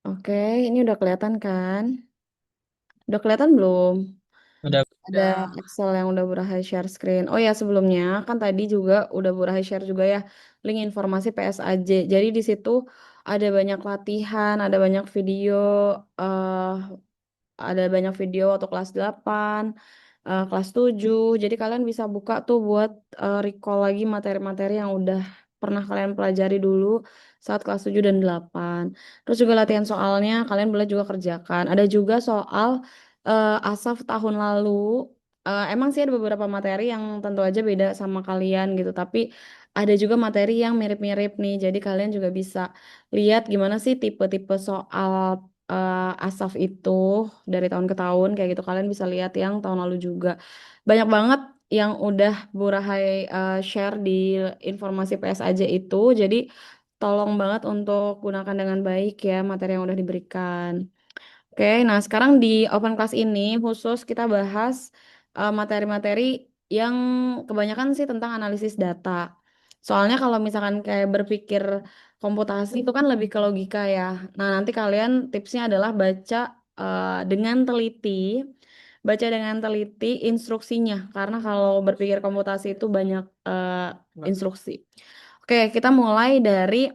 Oke, ini udah kelihatan kan? Udah kelihatan belum? Udah, Ada udah. Excel yang udah Burahai share screen. Oh ya, sebelumnya kan tadi juga udah Burahai share juga ya link informasi PSAJ. Jadi di situ ada banyak latihan, eh ada banyak video waktu kelas 8, kelas 7. Jadi kalian bisa buka tuh buat recall lagi materi-materi yang udah pernah kalian pelajari dulu saat kelas 7 dan 8. Terus juga latihan soalnya kalian boleh juga kerjakan. Ada juga soal ASAF tahun lalu. Emang sih ada beberapa materi yang tentu aja beda sama kalian gitu, tapi ada juga materi yang mirip-mirip nih. Jadi kalian juga bisa lihat gimana sih tipe-tipe soal ASAF itu dari tahun ke tahun kayak gitu. Kalian bisa lihat yang tahun lalu juga. Banyak banget yang udah Bu Rahai share di informasi PS aja itu. Jadi tolong banget untuk gunakan dengan baik ya materi yang udah diberikan. Oke, nah sekarang di open class ini khusus kita bahas materi-materi yang kebanyakan sih tentang analisis data. Soalnya kalau misalkan kayak berpikir komputasi itu kan lebih ke logika ya. Nah, nanti kalian tipsnya adalah dengan teliti, baca dengan teliti instruksinya. Karena kalau berpikir komputasi itu banyak instruksi. Oke, kita mulai dari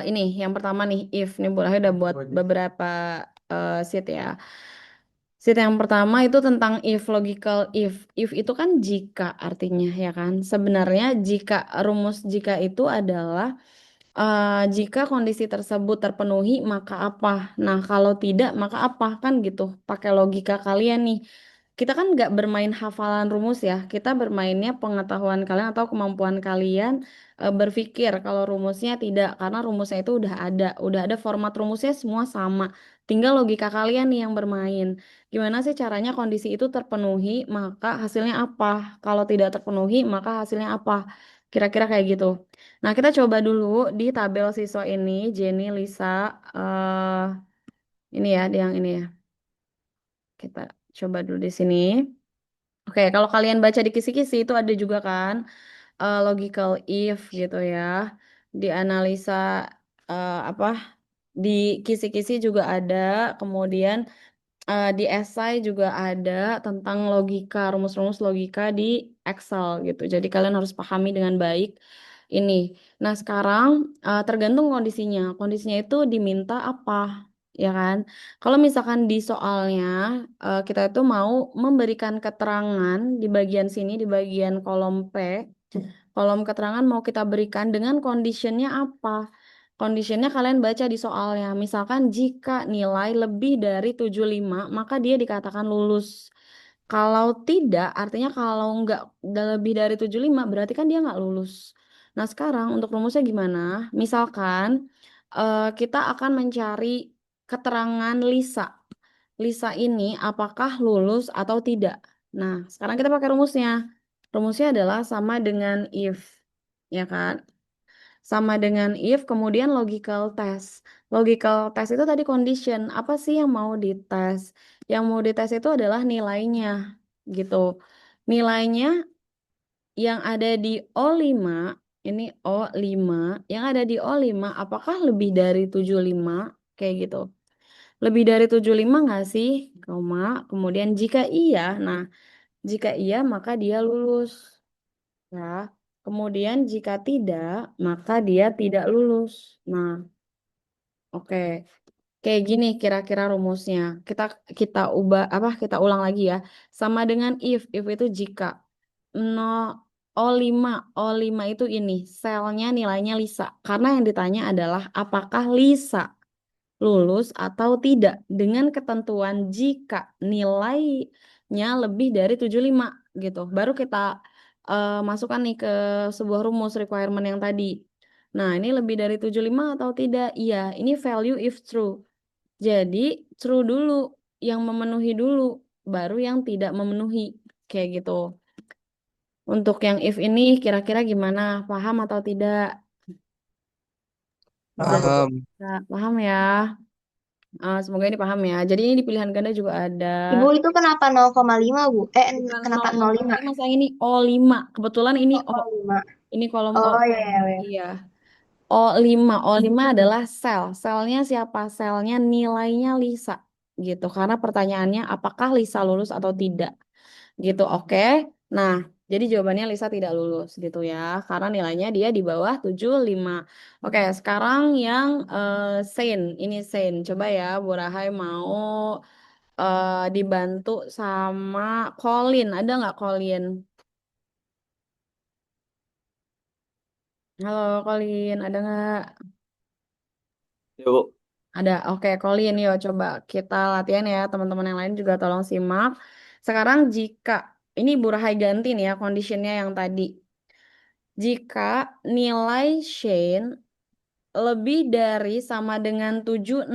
ini yang pertama nih if nih boleh udah buat beberapa sheet ya. Sheet yang pertama itu tentang if logical if. If itu kan jika artinya ya kan. Sebenarnya rumus jika itu adalah jika kondisi tersebut terpenuhi maka apa? Nah, kalau tidak maka apa kan gitu. Pakai logika kalian nih. Kita kan nggak bermain hafalan rumus ya. Kita bermainnya pengetahuan kalian atau kemampuan kalian berpikir kalau rumusnya tidak karena rumusnya itu udah ada format rumusnya semua sama. Tinggal logika kalian nih yang bermain. Gimana sih caranya kondisi itu terpenuhi maka hasilnya apa? Kalau tidak terpenuhi maka hasilnya apa? Kira-kira kayak gitu. Nah, kita coba dulu di tabel siswa ini, Jenny, Lisa, ini ya, yang ini ya. Kita coba dulu di sini. Oke, kalau kalian baca di kisi-kisi itu ada juga kan logical if gitu ya. Di analisa apa? Di kisi-kisi juga ada. Kemudian di esai juga ada tentang logika, rumus-rumus logika di Excel gitu. Jadi kalian harus pahami dengan baik ini. Nah, sekarang tergantung kondisinya. Kondisinya itu diminta apa, ya kan? Kalau misalkan di soalnya kita itu mau memberikan keterangan di bagian sini, di bagian kolom P, kolom keterangan mau kita berikan dengan conditionnya apa? Conditionnya kalian baca di soalnya. Misalkan jika nilai lebih dari 75, maka dia dikatakan lulus. Kalau tidak, artinya kalau nggak lebih dari 75, berarti kan dia nggak lulus. Nah, sekarang untuk rumusnya gimana? Misalkan kita akan mencari keterangan Lisa. Lisa ini apakah lulus atau tidak? Nah, sekarang kita pakai rumusnya. Rumusnya adalah sama dengan if, ya kan? Sama dengan if, kemudian logical test. Logical test itu tadi condition. Apa sih yang mau dites? Yang mau dites itu adalah nilainya, gitu. Nilainya yang ada di O5, ini O5, yang ada di O5, apakah lebih dari 75? Kayak gitu. Lebih dari 75 nggak sih? Koma. Kemudian jika iya, nah jika iya maka dia lulus. Ya. Kemudian jika tidak, maka dia tidak lulus. Nah, oke. Kayak gini kira-kira rumusnya. Kita kita ubah apa? Kita ulang lagi ya. Sama dengan if. If itu jika. No, O5. O5 itu ini. Selnya nilainya Lisa. Karena yang ditanya adalah apakah Lisa lulus atau tidak dengan ketentuan jika nilainya lebih dari 75 gitu. Baru kita masukkan nih ke sebuah rumus requirement yang tadi. Nah, ini lebih dari 75 atau tidak? Iya, ini value if true. Jadi, true dulu, yang memenuhi dulu, baru yang tidak memenuhi. Kayak gitu. Untuk yang if ini kira-kira gimana? Paham atau tidak? Udah, Paham. nggak paham ya? Semoga ini paham ya. Jadi ini di pilihan ganda juga ada. Ibu itu kenapa 0,5 Bu? Bukan Kenapa 0,5? 0,5 sayang, ini O5. Kebetulan ini Oh, O. 0,5. Ini kolom O. Oh ya, ya, ya. Iya. O5. O5 adalah sel. Selnya siapa? Selnya nilainya Lisa. Gitu. Karena pertanyaannya apakah Lisa lulus atau tidak. Gitu. Oke. Nah, jadi jawabannya Lisa tidak lulus gitu ya. Karena nilainya dia di bawah 75. Oke, sekarang yang Saint. Ini Saint. Coba ya, Bu Rahai mau dibantu sama Colin. Ada nggak Colin? Halo Colin, ada nggak? Yuk. Ada. Oke, Colin, yuk coba kita latihan ya. Teman-teman yang lain juga tolong simak. Sekarang jika ini Bu Rahai ganti nih ya conditionnya yang tadi. Jika nilai Shane lebih dari sama dengan 76,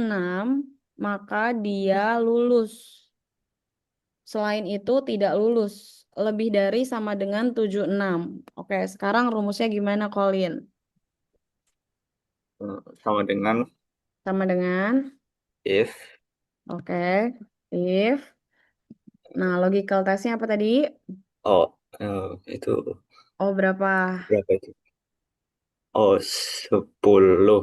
maka dia lulus. Selain itu tidak lulus. Lebih dari sama dengan 76. Oke, sekarang rumusnya gimana, Colin? Sama dengan Sama dengan, if. oke, if. Nah, logical testnya apa tadi? Oh, itu Oh, berapa? berapa itu? Oh, 10.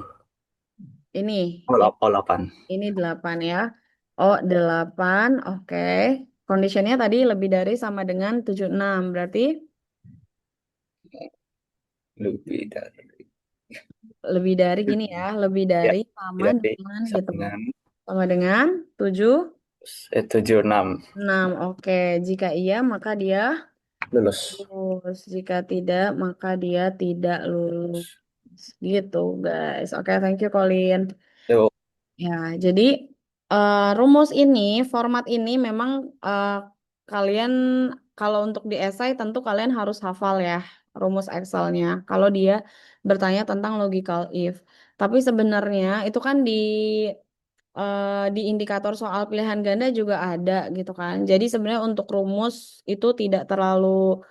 Ini, Oh, ini, 8. ini 8 ya. Oh, 8, oke. Conditionnya tadi lebih dari sama dengan 76. Berarti Lebih dari. lebih dari gini ya. Lebih Ya, dari sama tidak dari dengan sama gitu. dengan Sama dengan 7. 76 6, oke. Jika iya, maka dia lulus. lulus. Jika tidak, maka dia tidak lulus. Gitu, guys. Oke, thank you, Colin. Yuk. Ya, jadi rumus ini, format ini memang kalian kalau untuk di esai tentu kalian harus hafal ya rumus Excelnya. Kalau dia bertanya tentang logical if. Tapi sebenarnya itu kan di indikator soal pilihan ganda juga ada gitu kan. Jadi sebenarnya untuk rumus itu tidak terlalu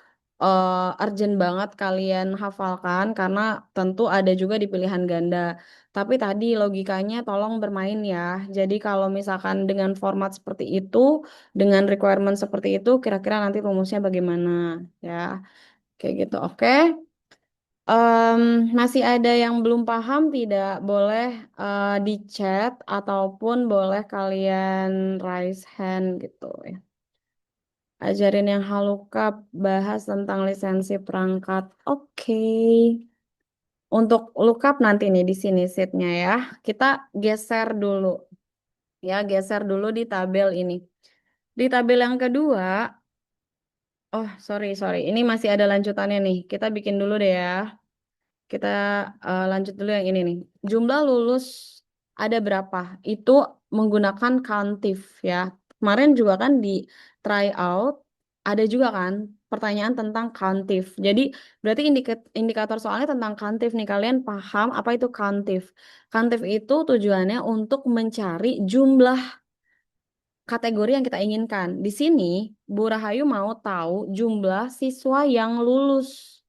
urgent banget kalian hafalkan karena tentu ada juga di pilihan ganda. Tapi tadi logikanya tolong bermain ya. Jadi kalau misalkan dengan format seperti itu, dengan requirement seperti itu, kira-kira nanti rumusnya bagaimana ya. Kayak gitu. Oke. Em, Masih ada yang belum paham, tidak boleh di chat ataupun boleh kalian raise hand gitu ya. Ajarin yang halukap, bahas tentang lisensi perangkat. Oke. Untuk lookup nanti nih di sini sheetnya ya. Kita geser dulu ya, geser dulu di tabel ini. Di tabel yang kedua, oh sorry sorry, ini masih ada lanjutannya nih. Kita bikin dulu deh ya. Kita lanjut dulu yang ini nih. Jumlah lulus ada berapa? Itu menggunakan countif ya. Kemarin juga kan di try out ada juga kan pertanyaan tentang countif. Jadi berarti indikator soalnya tentang countif nih. Kalian paham apa itu countif? Countif itu tujuannya untuk mencari jumlah kategori yang kita inginkan. Di sini Bu Rahayu mau tahu jumlah siswa yang lulus.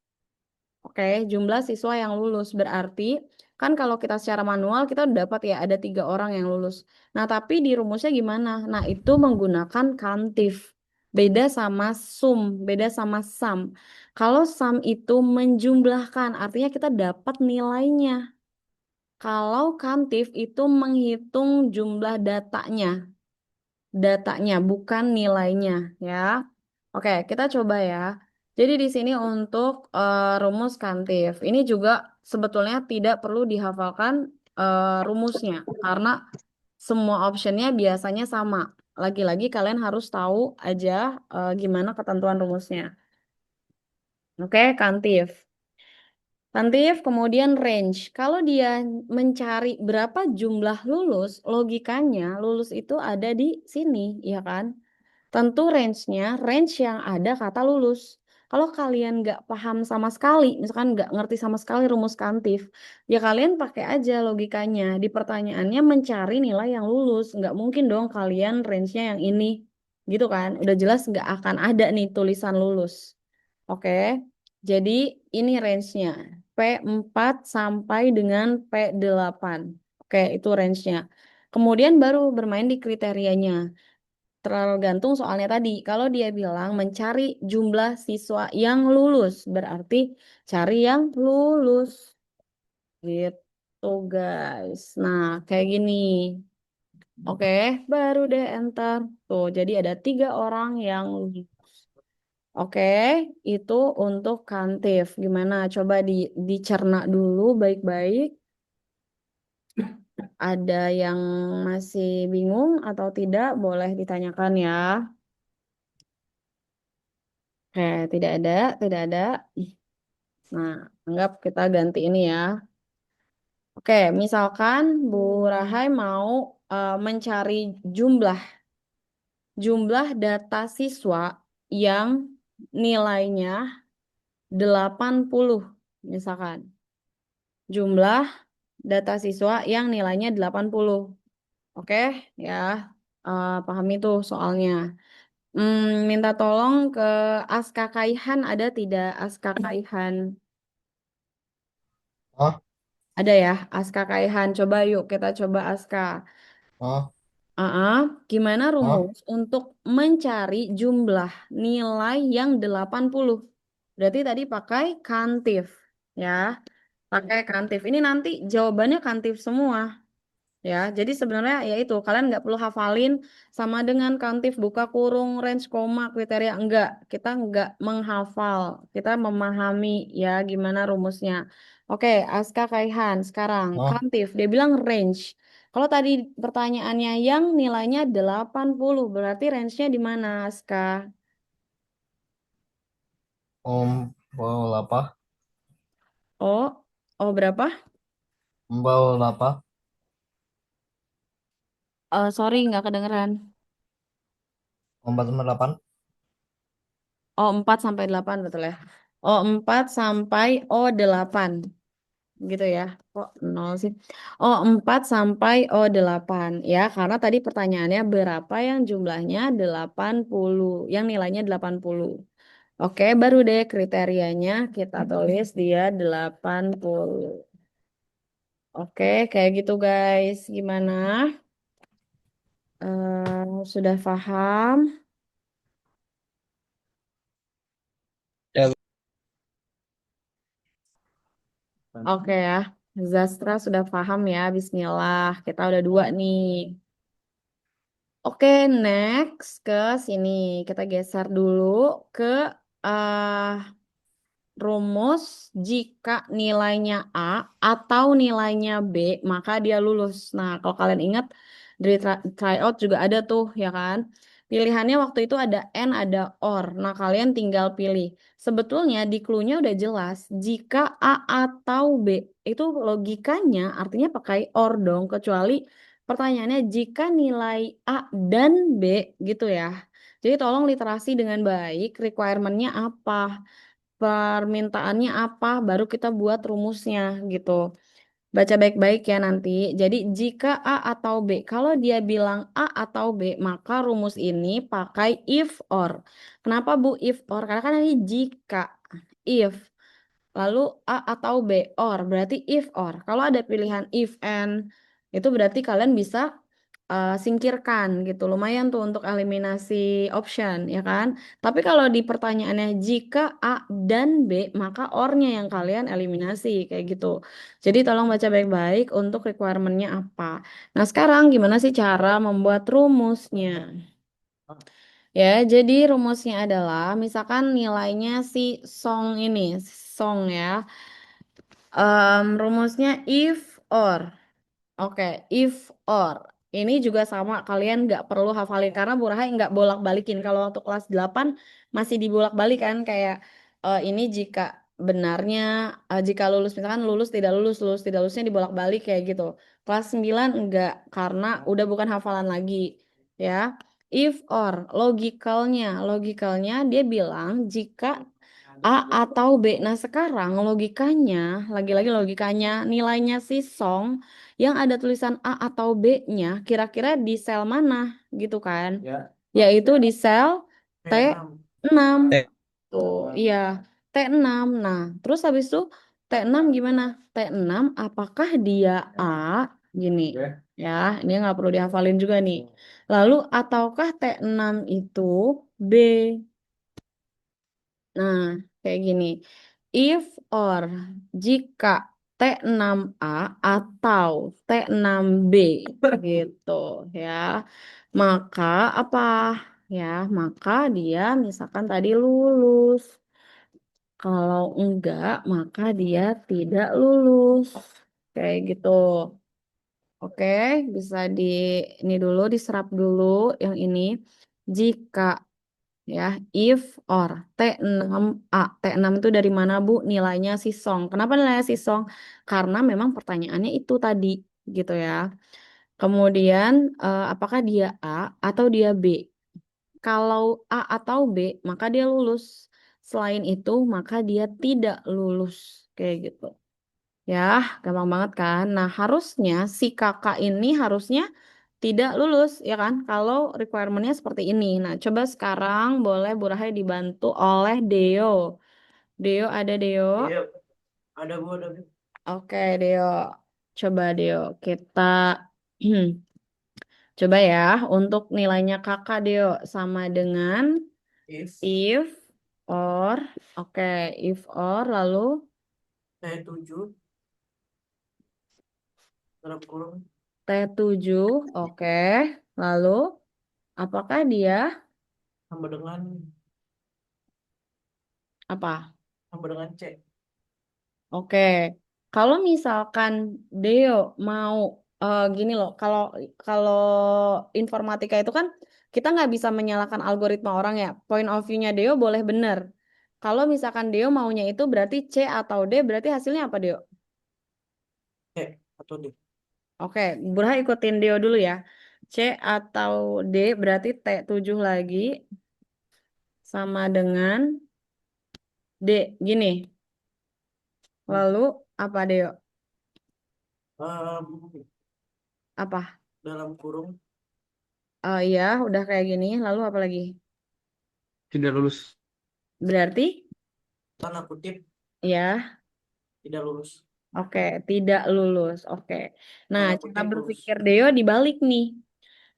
Oke, jumlah siswa yang lulus berarti kan kalau kita secara manual kita udah dapat ya ada 3 orang yang lulus. Nah, tapi di rumusnya gimana? Nah, itu menggunakan kantif. Beda sama sum, beda sama sum. Kalau sum itu menjumlahkan, artinya kita dapat nilainya. Kalau kantif itu menghitung jumlah datanya, bukan nilainya ya. Oke, kita coba ya. Jadi di sini untuk rumus kantif, ini juga sebetulnya tidak perlu dihafalkan rumusnya karena semua optionnya biasanya sama. Lagi-lagi kalian harus tahu aja gimana ketentuan rumusnya. Oke, kantif. Kantif, kemudian range. Kalau dia mencari berapa jumlah lulus, logikanya lulus itu ada di sini, ya kan? Tentu range-nya, range yang ada kata lulus. Kalau kalian nggak paham sama sekali, misalkan nggak ngerti sama sekali rumus kantif, ya kalian pakai aja logikanya. Di pertanyaannya mencari nilai yang lulus. Nggak mungkin dong kalian range-nya yang ini. Gitu kan? Udah jelas nggak akan ada nih tulisan lulus. Oke, jadi ini range-nya. P4 sampai dengan P8. Oke, itu range-nya. Kemudian baru bermain di kriterianya. Tergantung soalnya tadi. Kalau dia bilang mencari jumlah siswa yang lulus, berarti cari yang lulus. Gitu, guys. Nah, kayak gini. Oke, baru deh enter. Tuh, jadi ada 3 orang yang lulus. Oke, itu untuk kantif. Gimana? Coba dicerna dulu baik-baik. Ada yang masih bingung atau tidak, boleh ditanyakan ya. Oke, tidak ada, tidak ada. Nah, anggap kita ganti ini ya. Oke, misalkan Bu Rahai mau mencari jumlah jumlah data siswa yang nilainya 80, misalkan. Jumlah data siswa yang nilainya 80. Oke, ya. Paham itu soalnya. Minta tolong ke Aska Kaihan, ada tidak Aska Kaihan? Ah, Ada ya, Aska Kaihan. Coba yuk kita coba Aska. ah, Gimana ah, rumus untuk mencari jumlah nilai yang 80? Berarti tadi pakai kantif, ya. Pakai kantif. Ini nanti jawabannya kantif semua. Ya, jadi sebenarnya ya itu kalian nggak perlu hafalin sama dengan kantif buka kurung range koma kriteria enggak. Kita nggak menghafal, kita memahami ya gimana rumusnya. Oke, Aska Kaihan sekarang ah. kantif dia bilang range. Kalau tadi pertanyaannya yang nilainya 80 berarti range-nya di mana, Aska? Om bau apa? Oh, oh berapa? Bau apa? Sorry nggak kedengeran. Empat sama delapan. Oh, 4 sampai 8 betul ya. Oh, 4 sampai oh 8 gitu ya. Kok nol sih? Oh, 4 sampai oh 8 ya, karena tadi pertanyaannya berapa yang jumlahnya 80 yang nilainya 80. Oke, baru deh kriterianya kita tulis dia 80. Oke, kayak gitu guys. Gimana? Sudah paham? Ya, Oke ya. Zastra sudah paham ya. Bismillah. Kita udah 2 nih. Oke, next ke sini. Kita geser dulu ke eh, rumus jika nilainya A atau nilainya B, maka dia lulus. Nah, kalau kalian ingat dari tryout juga ada tuh, ya kan? Pilihannya waktu itu ada N, ada OR. Nah, kalian tinggal pilih. Sebetulnya di clue-nya udah jelas. Jika A atau B, itu logikanya artinya pakai OR dong, kecuali pertanyaannya jika nilai A dan B gitu ya. Jadi tolong literasi dengan baik, requirement-nya apa, permintaannya apa, baru kita buat rumusnya gitu. Baca baik-baik ya nanti. Jadi jika A atau B, kalau dia bilang A atau B, maka rumus ini pakai if or. Kenapa Bu if or? Karena kan ini jika. If. Lalu A atau B, or. Berarti if or. Kalau ada pilihan if and, itu berarti kalian bisa singkirkan gitu. Lumayan tuh untuk eliminasi option, ya kan? Tapi kalau di pertanyaannya jika A dan B, maka or-nya yang kalian eliminasi, kayak gitu. Jadi tolong baca baik-baik untuk requirement-nya apa. Nah, sekarang gimana sih cara membuat rumusnya? Ya, jadi rumusnya adalah misalkan nilainya si song ini, song ya. Rumusnya if or. Oke, if or. Ini juga sama, kalian nggak perlu hafalin karena Bu Rahai nggak bolak-balikin. Kalau waktu kelas 8 masih dibolak-balik kan kayak ini jika benarnya, jika lulus misalkan lulus tidak lulus, lulus tidak lulusnya dibolak-balik kayak gitu. Kelas 9 enggak karena udah bukan hafalan lagi ya. If or, logikalnya dia bilang jika A atau B. Nah, sekarang logikanya, lagi-lagi logikanya, nilainya si Song yang ada tulisan A atau B-nya, kira-kira di sel mana gitu kan? Ya. Yaitu di sel T6. T. Tuh, iya, T6. Nah, terus habis itu T6 gimana? T6 apakah dia A? Gini, ya, ini nggak perlu dihafalin juga nih. Lalu, ataukah T6 itu B? Nah, kayak gini. If or jika T6A atau T6B gitu ya. Maka apa? Ya, maka dia misalkan tadi lulus. Kalau enggak, maka dia tidak lulus. Kayak gitu. Oke, bisa ini dulu, diserap dulu yang ini. Jika ya, if or T6A. T6 itu dari mana, Bu? Nilainya si Song. Kenapa nilainya si Song? Karena memang pertanyaannya itu tadi gitu ya. Kemudian apakah dia A atau dia B? Kalau A atau B, maka dia lulus. Selain itu, maka dia tidak lulus. Kayak gitu. Ya, gampang banget kan? Nah, harusnya si kakak ini harusnya tidak lulus, ya kan? Kalau requirement-nya seperti ini. Nah, coba sekarang boleh Bu Rahai dibantu oleh Deo. Deo ada Deo? Iya, ada Bu, ada Bu. Oke, Deo. Coba Deo, kita coba ya untuk nilainya kakak Deo sama dengan if or, oke, if or lalu T7 dalam kurung T7, oke. Lalu apakah dia sama dengan apa? C. Oke, kalau misalkan Deo mau gini loh, kalau kalau informatika itu kan kita nggak bisa menyalahkan algoritma orang ya. Point of view-nya Deo boleh benar. Kalau misalkan Deo maunya itu berarti C atau D, berarti hasilnya apa Deo? C atau D. Oke, Burhan ikutin Deo dulu ya. C atau D berarti T7 lagi sama dengan D. Gini. Lalu apa Deo? Apa? Dalam kurung Iya, udah kayak gini. Lalu apa lagi? tidak lulus. Berarti Tanda kutip ya, tidak lulus. oke, tidak lulus. Oke. Nah, Tanda cara kutip lulus. berpikir Deo dibalik nih.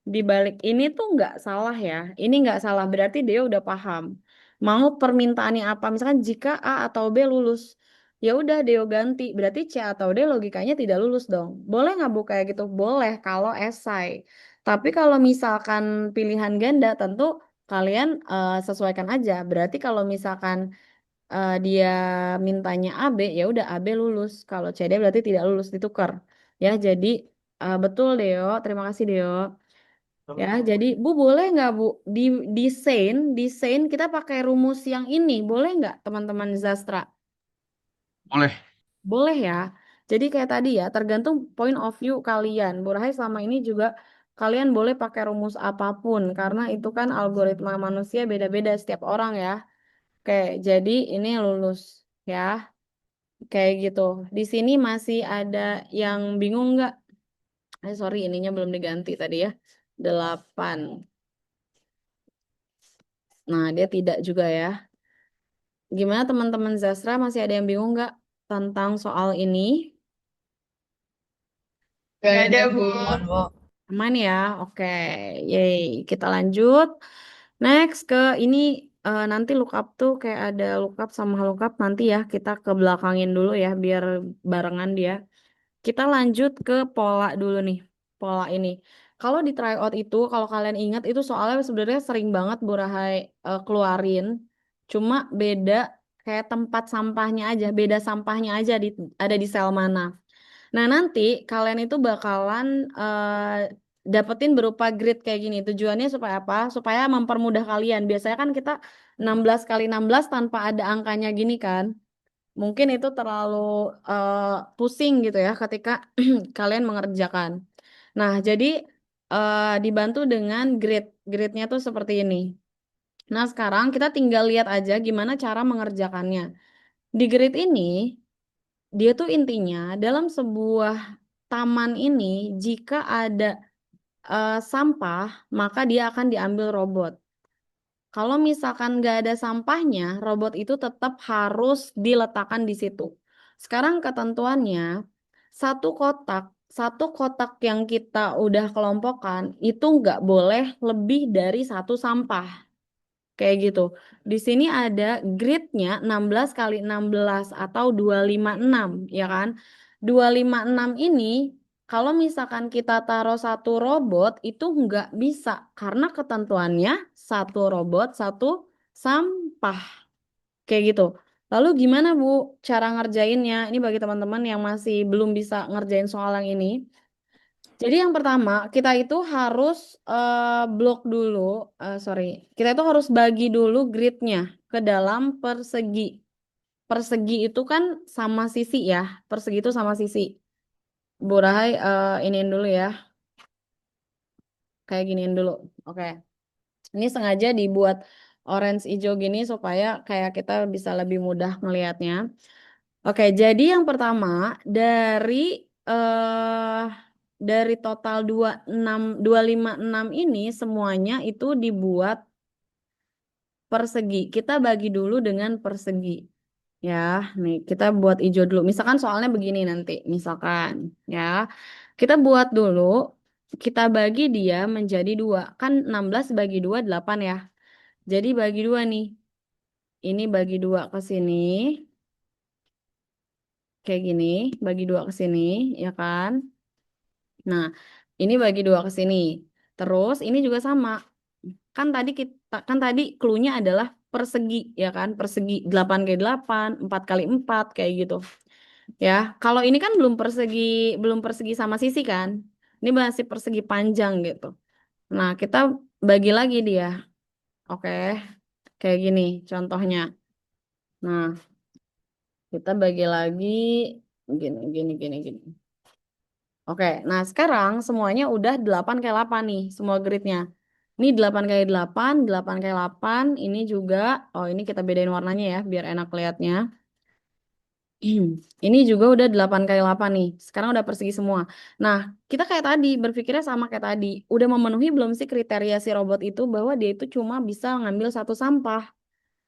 Dibalik ini tuh nggak salah ya. Ini nggak salah. Berarti Deo udah paham. Mau permintaannya apa? Misalkan jika A atau B lulus, ya udah Deo ganti. Berarti C atau D logikanya tidak lulus dong. Boleh nggak Bu kayak gitu? Boleh kalau esai. Tapi kalau misalkan pilihan ganda, tentu kalian sesuaikan aja. Berarti kalau misalkan dia mintanya AB, ya udah AB lulus. Kalau CD berarti tidak lulus, ditukar. Ya, jadi betul Deo. Terima kasih Deo. Ya, jadi Bu boleh nggak Bu di desain kita pakai rumus yang ini, boleh nggak teman-teman Zastra? Boleh. Boleh ya. Jadi kayak tadi ya, tergantung point of view kalian. Bu Rahai selama ini juga kalian boleh pakai rumus apapun karena itu kan algoritma manusia beda-beda setiap orang ya. Oke, jadi ini lulus ya. Kayak gitu. Di sini masih ada yang bingung nggak? Sorry, ininya belum diganti tadi ya. 8. Nah, dia tidak juga ya. Gimana teman-teman Zasra, masih ada yang bingung nggak tentang soal ini? Gak ada, Bu. Aman ya? Oke. Yeay. Kita lanjut. Next ke ini nanti lookup tuh kayak ada lookup sama lookup nanti ya. Kita ke belakangin dulu ya biar barengan dia. Kita lanjut ke pola dulu nih. Pola ini. Kalau di tryout itu, kalau kalian ingat itu soalnya sebenarnya sering banget Bu Rahai keluarin. Cuma beda kayak tempat sampahnya aja, beda sampahnya aja ada di sel mana. Nah, nanti kalian itu bakalan dapetin berupa grid kayak gini. Tujuannya supaya apa? Supaya mempermudah kalian. Biasanya kan kita 16 kali 16 tanpa ada angkanya gini kan. Mungkin itu terlalu pusing gitu ya ketika kalian mengerjakan. Nah, jadi dibantu dengan grid. Gridnya tuh seperti ini. Nah, sekarang kita tinggal lihat aja gimana cara mengerjakannya. Di grid ini, dia tuh intinya dalam sebuah taman ini, jika ada sampah, maka dia akan diambil robot. Kalau misalkan nggak ada sampahnya, robot itu tetap harus diletakkan di situ. Sekarang ketentuannya, satu kotak satu kotak yang kita udah kelompokkan itu nggak boleh lebih dari satu sampah. Kayak gitu. Di sini ada gridnya 16 kali 16 atau 256, ya kan? 256 ini kalau misalkan kita taruh satu robot itu nggak bisa karena ketentuannya satu robot satu sampah. Kayak gitu. Lalu gimana Bu cara ngerjainnya? Ini bagi teman-teman yang masih belum bisa ngerjain soal yang ini. Jadi yang pertama, kita itu harus blok dulu, sorry, kita itu harus bagi dulu gridnya ke dalam persegi. Persegi itu kan sama sisi ya, persegi itu sama sisi. Bu Rahai, iniin dulu ya, kayak giniin dulu. Oke, ini sengaja dibuat orange hijau gini supaya kayak kita bisa lebih mudah ngelihatnya. Oke, jadi yang pertama dari eh dari total 26 256 ini semuanya itu dibuat persegi. Kita bagi dulu dengan persegi. Ya, nih kita buat hijau dulu. Misalkan soalnya begini nanti, misalkan ya. Kita buat dulu, kita bagi dia menjadi dua. Kan 16 bagi 2 8 ya. Jadi bagi dua nih. Ini bagi dua ke sini. Kayak gini, bagi dua ke sini, ya kan? Nah, ini bagi dua ke sini. Terus ini juga sama. Kan tadi clue-nya adalah persegi, ya kan? Persegi 8 kali 8, 4 kali 4 kayak gitu. Ya, kalau ini kan belum persegi sama sisi kan? Ini masih persegi panjang gitu. Nah, kita bagi lagi dia. Oke. Kayak gini contohnya. Nah, kita bagi lagi gini gini gini gini. Oke, nah sekarang semuanya udah 8 kali 8 nih, semua gridnya. Ini 8 kali 8, 8 kali 8, ini juga, oh ini kita bedain warnanya ya, biar enak lihatnya. Ini juga udah 8 kali 8 nih, sekarang udah persegi semua. Nah, kita kayak tadi, berpikirnya sama kayak tadi. Udah memenuhi belum sih kriteria si robot itu bahwa dia itu cuma bisa ngambil satu sampah.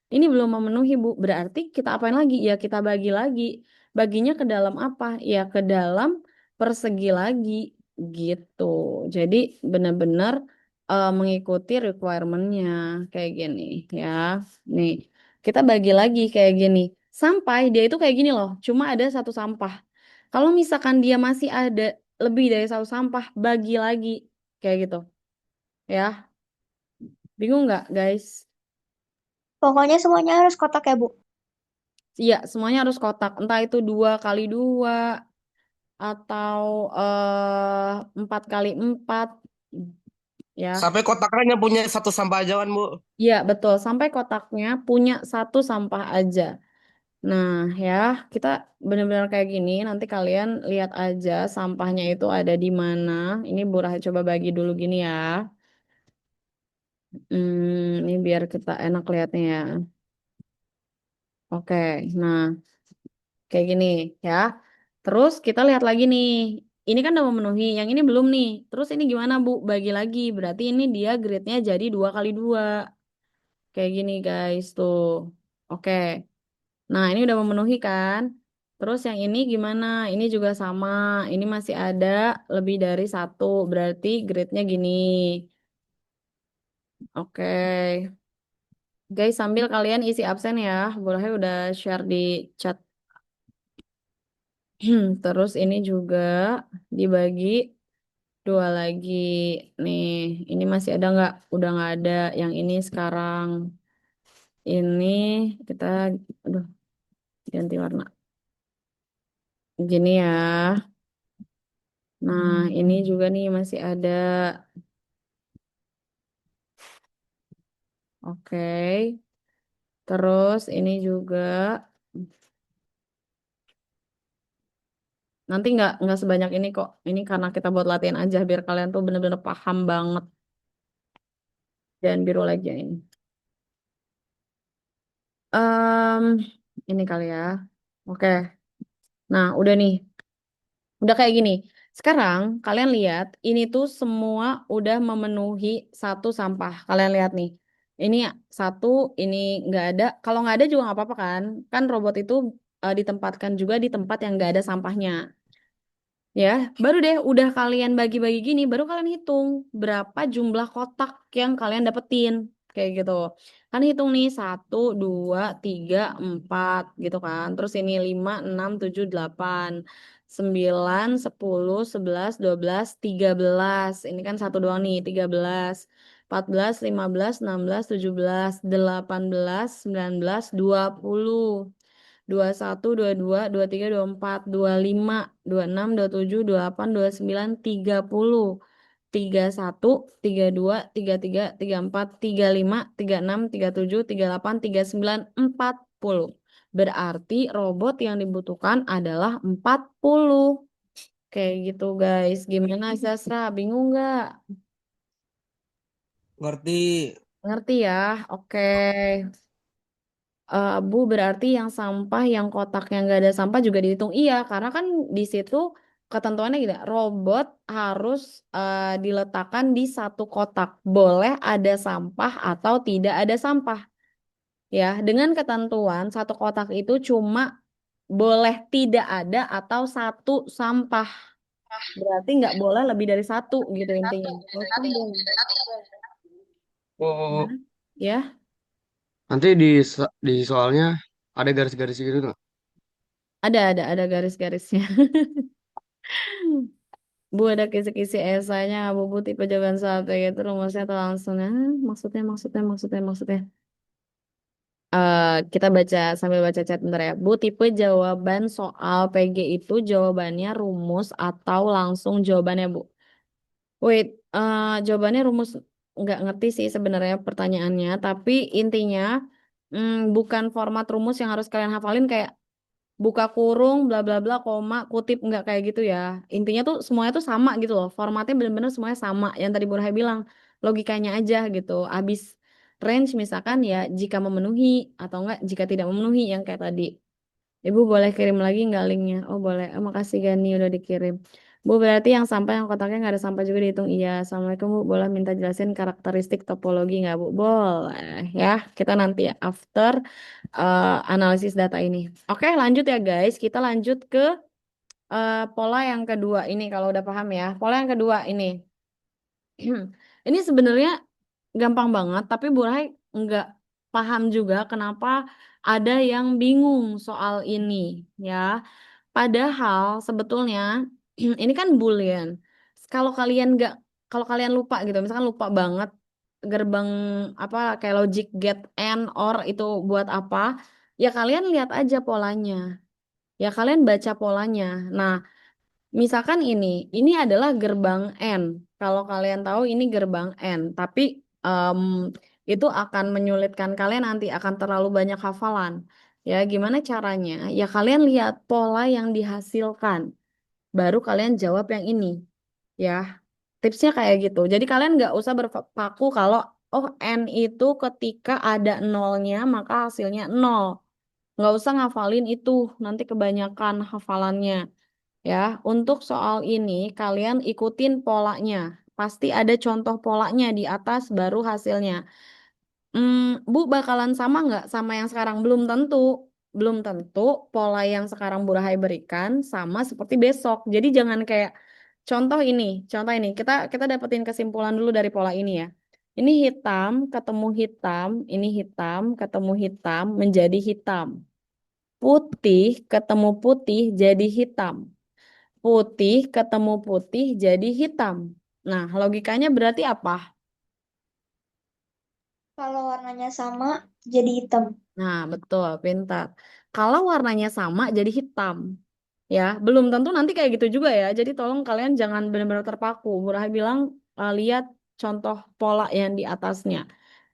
Ini belum memenuhi, Bu. Berarti kita apain lagi? Ya kita bagi lagi. Baginya ke dalam apa? Ya ke dalam persegi lagi gitu. Jadi benar-benar mengikuti requirement-nya kayak gini ya. Nih, kita bagi lagi kayak gini. Sampai dia itu kayak gini loh, cuma ada satu sampah. Kalau misalkan dia masih ada lebih dari satu sampah, bagi lagi kayak gitu. Ya, bingung nggak, guys? Pokoknya semuanya harus kotak ya, Bu. Iya, semuanya harus kotak. Entah itu 2 kali 2 atau 4 kali 4, ya. Sampai kotakannya punya satu sampah aja kan, Bu? Iya, betul. Sampai kotaknya punya satu sampah aja. Nah, ya, kita benar-benar kayak gini. Nanti kalian lihat aja sampahnya itu ada di mana. Ini Bu Rahel coba bagi dulu gini ya. Ini biar kita enak lihatnya ya. Oke, nah. Kayak gini ya. Terus kita lihat lagi nih. Ini kan udah memenuhi, yang ini belum nih. Terus ini gimana Bu? Bagi lagi. Berarti ini dia grade-nya jadi 2 kali 2. Kayak gini guys tuh. Oke. Nah ini udah memenuhi kan. Terus yang ini gimana? Ini juga sama. Ini masih ada lebih dari satu. Berarti grade-nya gini. Oke. Guys sambil kalian isi absen ya. Boleh udah share di chat. Terus ini juga dibagi 2 lagi. Nih, ini masih ada nggak? Udah nggak ada. Yang ini sekarang. Ini kita, aduh, ganti warna. Gini ya. Nah, ini juga nih masih ada. Oke. Terus ini juga. Nanti nggak sebanyak ini kok. Ini karena kita buat latihan aja biar kalian tuh bener-bener paham banget. Dan biru lagi yang ini. Em, ini kali ya. Oke. Nah, udah nih. Udah kayak gini. Sekarang kalian lihat, ini tuh semua udah memenuhi satu sampah. Kalian lihat nih. Ini satu, ini nggak ada. Kalau nggak ada juga nggak apa-apa kan? Kan robot itu ditempatkan juga di tempat yang nggak ada sampahnya. Ya, baru deh udah kalian bagi-bagi gini, baru kalian hitung berapa jumlah kotak yang kalian dapetin. Kayak gitu. Kan hitung nih, 1, 2, 3, 4 gitu kan. Terus ini 5, 6, 7, 8, 9, 10, 11, 12, 13. Ini kan satu doang nih, 13, 14, 15, 16, 17, 18, 19, 20, 21, 22, 23, 24, 25, 26, 27, 28, 29, 30, 31, 32, 33, 34, 35, 36, 37, 38, 39, 40. Berarti robot yang dibutuhkan adalah 40. Kayak gitu guys. Gimana Sasra? Bingung nggak? Ngerti. Ngerti ya? Oke. Bu, berarti yang sampah, yang kotaknya nggak ada sampah juga dihitung. Iya, karena kan di situ ketentuannya gitu, robot harus diletakkan di satu kotak. Boleh ada sampah atau tidak ada sampah. Ya, dengan ketentuan satu kotak itu cuma boleh tidak ada atau satu sampah. Berarti nggak boleh lebih dari satu gitu intinya. Terus kan boleh. Oh, Ya, nanti di soalnya ada garis-garis gitu nggak? ada garis-garisnya. Bu ada kisi-kisi esanya, Bu tipe jawaban satu gitu rumusnya atau langsung. Maksudnya. Kita baca sambil baca chat bentar ya. Bu, tipe jawaban soal PG itu jawabannya rumus atau langsung jawabannya, Bu? Wait, jawabannya rumus nggak ngerti sih sebenarnya pertanyaannya, tapi intinya bukan format rumus yang harus kalian hafalin kayak buka kurung bla bla bla koma kutip nggak kayak gitu ya, intinya tuh semuanya tuh sama gitu loh, formatnya bener-bener semuanya sama yang tadi Burhan bilang, logikanya aja gitu, abis range misalkan ya jika memenuhi atau enggak jika tidak memenuhi yang kayak tadi. Ibu boleh kirim lagi nggak linknya? Oh boleh. Oh, makasih Gani udah dikirim. Bu berarti yang sampah yang kotaknya nggak ada sampah juga dihitung. Iya. Assalamualaikum Bu. Boleh minta jelasin karakteristik topologi nggak Bu? Boleh ya. Kita nanti ya after analisis data ini. Oke lanjut ya guys. Kita lanjut ke pola yang kedua ini kalau udah paham ya. Pola yang kedua ini. Ini sebenarnya gampang banget, tapi Bu Rahai nggak paham juga kenapa ada yang bingung soal ini ya. Padahal sebetulnya ini kan Boolean. Kalau kalian nggak, kalau kalian lupa gitu, misalkan lupa banget gerbang apa kayak logic get and or itu buat apa, ya kalian lihat aja polanya. Ya kalian baca polanya. Nah, misalkan ini adalah gerbang N. Kalau kalian tahu ini gerbang N, tapi em, itu akan menyulitkan kalian nanti akan terlalu banyak hafalan. Ya, gimana caranya? Ya kalian lihat pola yang dihasilkan, baru kalian jawab yang ini. Ya, tipsnya kayak gitu. Jadi kalian nggak usah berpaku kalau oh N itu ketika ada nolnya maka hasilnya nol. Nggak usah ngafalin itu, nanti kebanyakan hafalannya. Ya, untuk soal ini kalian ikutin polanya. Pasti ada contoh polanya di atas baru hasilnya. Bu bakalan sama nggak sama yang sekarang? Belum tentu. Belum tentu pola yang sekarang Bu Rahai berikan sama seperti besok. Jadi jangan kayak contoh ini. Kita dapetin kesimpulan dulu dari pola ini ya. Ini hitam ketemu hitam, ini hitam ketemu hitam menjadi hitam. Putih ketemu putih jadi hitam. Putih ketemu putih jadi hitam. Nah, logikanya berarti apa? Kalau warnanya sama, jadi hitam. Nah, betul, pintar. Kalau warnanya sama jadi hitam. Ya, belum tentu nanti kayak gitu juga ya. Jadi tolong kalian jangan benar-benar terpaku. Murah bilang lihat contoh pola yang di atasnya.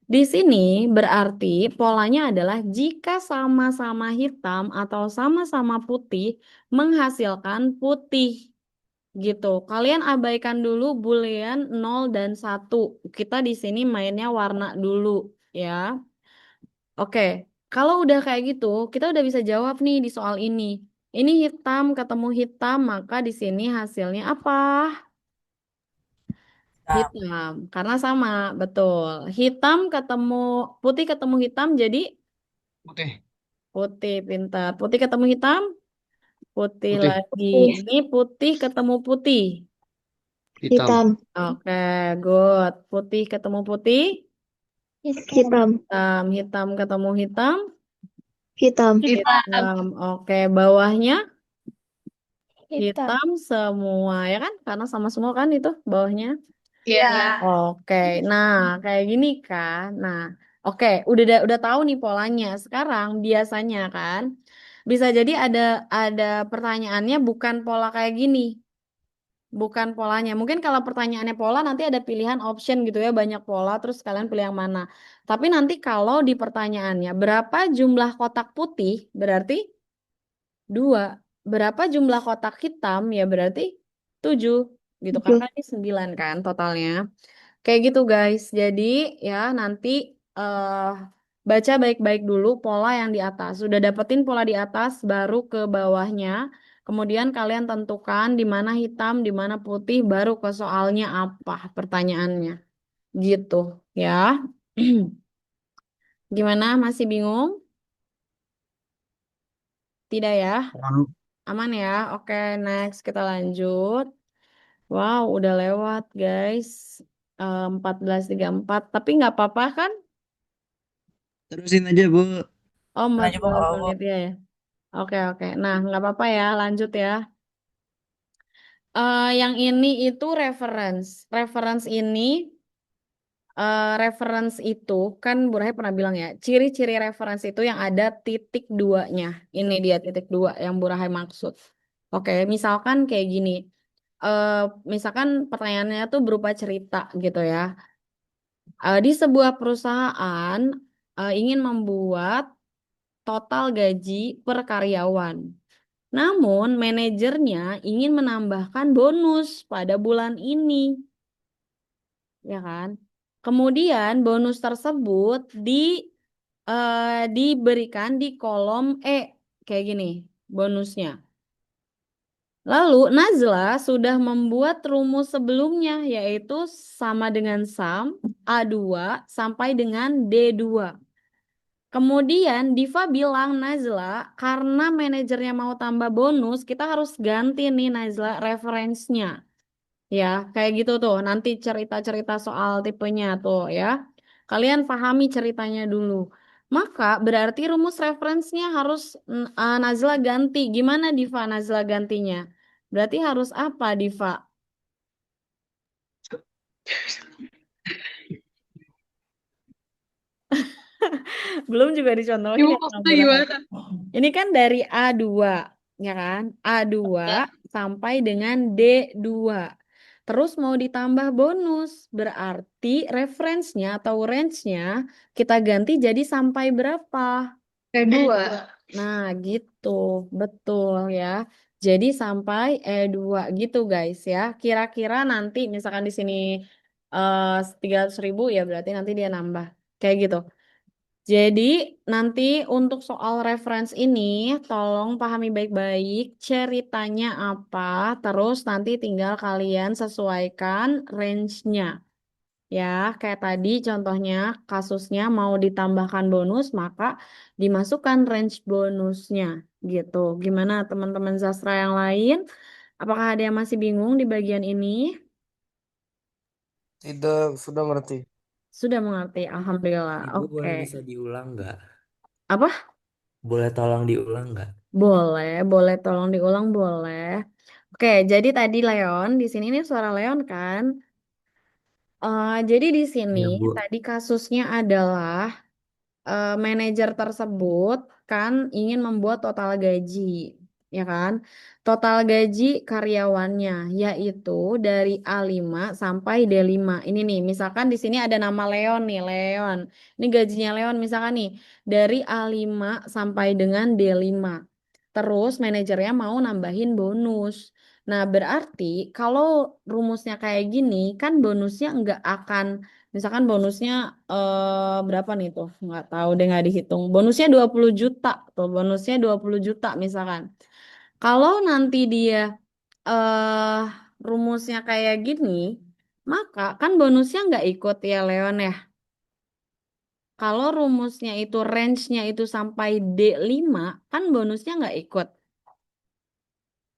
Di sini berarti polanya adalah jika sama-sama hitam atau sama-sama putih menghasilkan putih. Gitu. Kalian abaikan dulu boolean 0 dan 1. Kita di sini mainnya warna dulu ya. Oke. Kalau udah kayak gitu, kita udah bisa jawab nih di soal ini. Ini hitam ketemu hitam, maka di sini hasilnya apa? Nah, Hitam. Karena sama, betul. Hitam ketemu putih ketemu hitam jadi Putih. putih, pintar. Putih ketemu hitam Putih Putih. lagi. Putih. Ini putih ketemu putih. Hitam. Hitam. Oke, good. Putih ketemu putih. Hitam. Hitam, hitam ketemu hitam. Hitam. Hitam. Oke, bawahnya Hitam. hitam semua ya kan? Karena sama semua kan itu bawahnya. Iya. Oke, nah kayak gini kan. Nah, oke, udah tahu nih polanya. Sekarang biasanya kan bisa jadi ada pertanyaannya bukan pola kayak gini, bukan polanya. Mungkin kalau pertanyaannya pola nanti ada pilihan option gitu ya, banyak pola terus kalian pilih yang mana. Tapi nanti kalau di pertanyaannya berapa jumlah kotak putih berarti 2. Berapa jumlah kotak hitam ya berarti 7 gitu Tujuh. karena ini 9 kan totalnya. Kayak gitu guys. Jadi ya nanti eh baca baik-baik dulu pola yang di atas. Sudah dapetin pola di atas baru ke bawahnya. Kemudian kalian tentukan di mana hitam, di mana putih, baru ke soalnya apa pertanyaannya. Gitu ya. Gimana? Masih bingung? Tidak ya? Lalu Aman ya? Oke, next kita lanjut. Wow, udah lewat guys. 14.34. Tapi nggak apa-apa kan? Terusin aja, Bu. Oh, Lanjut, Bu, 14 nggak apa-apa. menit ya. Oke, oke. Nah, nggak apa-apa ya, lanjut ya. Yang ini itu reference. Reference itu kan Burhan pernah bilang ya, ciri-ciri reference itu yang ada titik duanya. Ini dia titik dua yang Burhan maksud. Oke, misalkan kayak gini. Eh, Misalkan pertanyaannya tuh berupa cerita gitu ya. Di sebuah perusahaan ingin membuat total gaji per karyawan. Namun, manajernya ingin menambahkan bonus pada bulan ini, ya kan? Kemudian bonus tersebut diberikan di kolom E, kayak gini, bonusnya. Lalu Nazla sudah membuat rumus sebelumnya, yaitu sama dengan sum A2 sampai dengan D2. Kemudian Diva bilang Nazla, karena manajernya mau tambah bonus, kita harus ganti nih Nazla referensinya. Ya, kayak gitu tuh. Nanti cerita-cerita soal tipenya tuh ya. Kalian pahami ceritanya dulu. Maka berarti rumus referensinya harus Nazla ganti. Gimana Diva Nazla gantinya? Berarti harus apa Diva? Belum juga dicontohin Ibu ya sama maksudnya Burhan. gimana? Ini kan dari A2, ya kan? A2 sampai dengan D2. Terus mau ditambah bonus, berarti referensinya atau range-nya kita ganti jadi sampai berapa? Kedua. Nah, gitu. Betul ya. Jadi sampai E2 gitu guys ya. Kira-kira nanti misalkan di sini 300.000 ya berarti nanti dia nambah. Kayak gitu. Jadi nanti untuk soal reference ini tolong pahami baik-baik ceritanya apa, terus nanti tinggal kalian sesuaikan range-nya. Ya, kayak tadi contohnya kasusnya mau ditambahkan bonus, maka dimasukkan range bonusnya gitu. Gimana teman-teman sastra yang lain? Apakah ada yang masih bingung di bagian ini? Tidak, sudah ngerti. Sudah mengerti, Alhamdulillah. Ibu Oke. boleh bisa diulang nggak? Apa? Boleh tolong diulang nggak? Boleh, boleh tolong diulang, boleh. Oke, jadi tadi Leon, di sini nih suara Leon kan. Jadi di sini Iya, Bu. tadi kasusnya adalah manajer tersebut kan ingin membuat total gaji, ya kan? Total gaji karyawannya yaitu dari A5 sampai D5. Ini nih, misalkan di sini ada nama Leon nih, Leon. Ini gajinya Leon misalkan nih dari A5 sampai dengan D5. Terus manajernya mau nambahin bonus. Nah, berarti kalau rumusnya kayak gini, kan bonusnya nggak akan. Misalkan bonusnya berapa nih tuh? Nggak tahu deh nggak dihitung. Bonusnya 20 juta tuh, bonusnya 20 juta misalkan. Kalau nanti dia eh rumusnya kayak gini, maka kan bonusnya nggak ikut ya Leon ya. Kalau rumusnya itu range-nya itu sampai D5, kan bonusnya nggak ikut.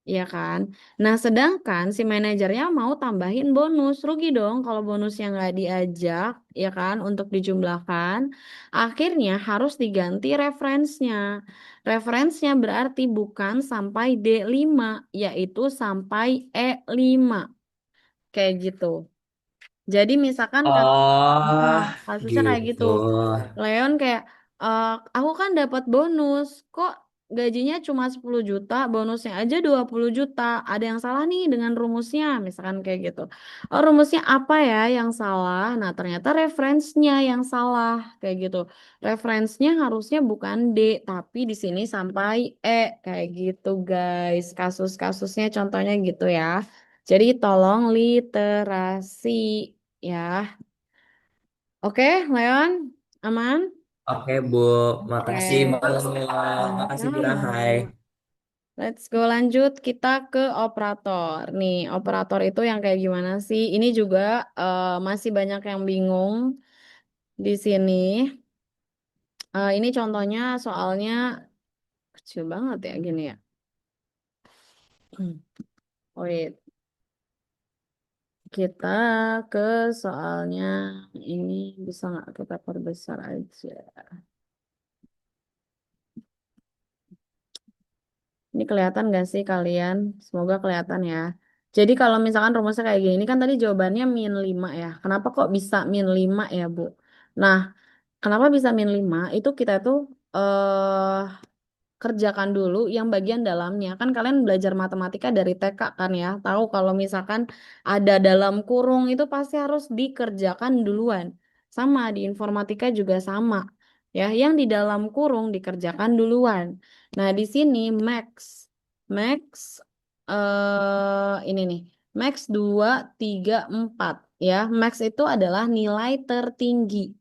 Iya kan? Nah, sedangkan si manajernya mau tambahin bonus, rugi dong kalau bonusnya nggak diajak, ya kan, untuk dijumlahkan. Akhirnya harus diganti referensinya. Referensinya berarti bukan sampai D5, yaitu sampai E5. Kayak gitu. Jadi misalkan Oh, kasusnya kayak gitu. gitu. Leon kayak, aku kan dapat bonus, kok gajinya cuma 10 juta, bonusnya aja 20 juta. Ada yang salah nih dengan rumusnya, misalkan kayak gitu. Oh, rumusnya apa ya yang salah? Nah, ternyata referensinya yang salah, kayak gitu. Referensinya harusnya bukan D, tapi di sini sampai E, kayak gitu, guys. Kasus-kasusnya contohnya gitu ya. Jadi tolong literasi ya. Oke, Leon, aman? Oke, Bu. Makasih, Oke, Bang. Makasih, Bu Rahai. sama. Let's go lanjut kita ke operator. Nih, operator itu yang kayak gimana sih? Ini juga masih banyak yang bingung di sini. Ini contohnya soalnya kecil banget ya gini ya. Wait, kita ke soalnya ini bisa nggak kita perbesar aja. Ini kelihatan gak sih kalian? Semoga kelihatan ya. Jadi kalau misalkan rumusnya kayak gini, ini kan tadi jawabannya -5 ya. Kenapa kok bisa -5 ya, Bu? Nah, kenapa bisa -5? Itu kita tuh kerjakan dulu yang bagian dalamnya. Kan kalian belajar matematika dari TK kan ya. Tahu kalau misalkan ada dalam kurung itu pasti harus dikerjakan duluan. Sama di informatika juga sama. Ya, yang di dalam kurung dikerjakan duluan. Nah, di sini max. Max ini nih. Max 2 3 4 ya. Max itu adalah nilai tertinggi.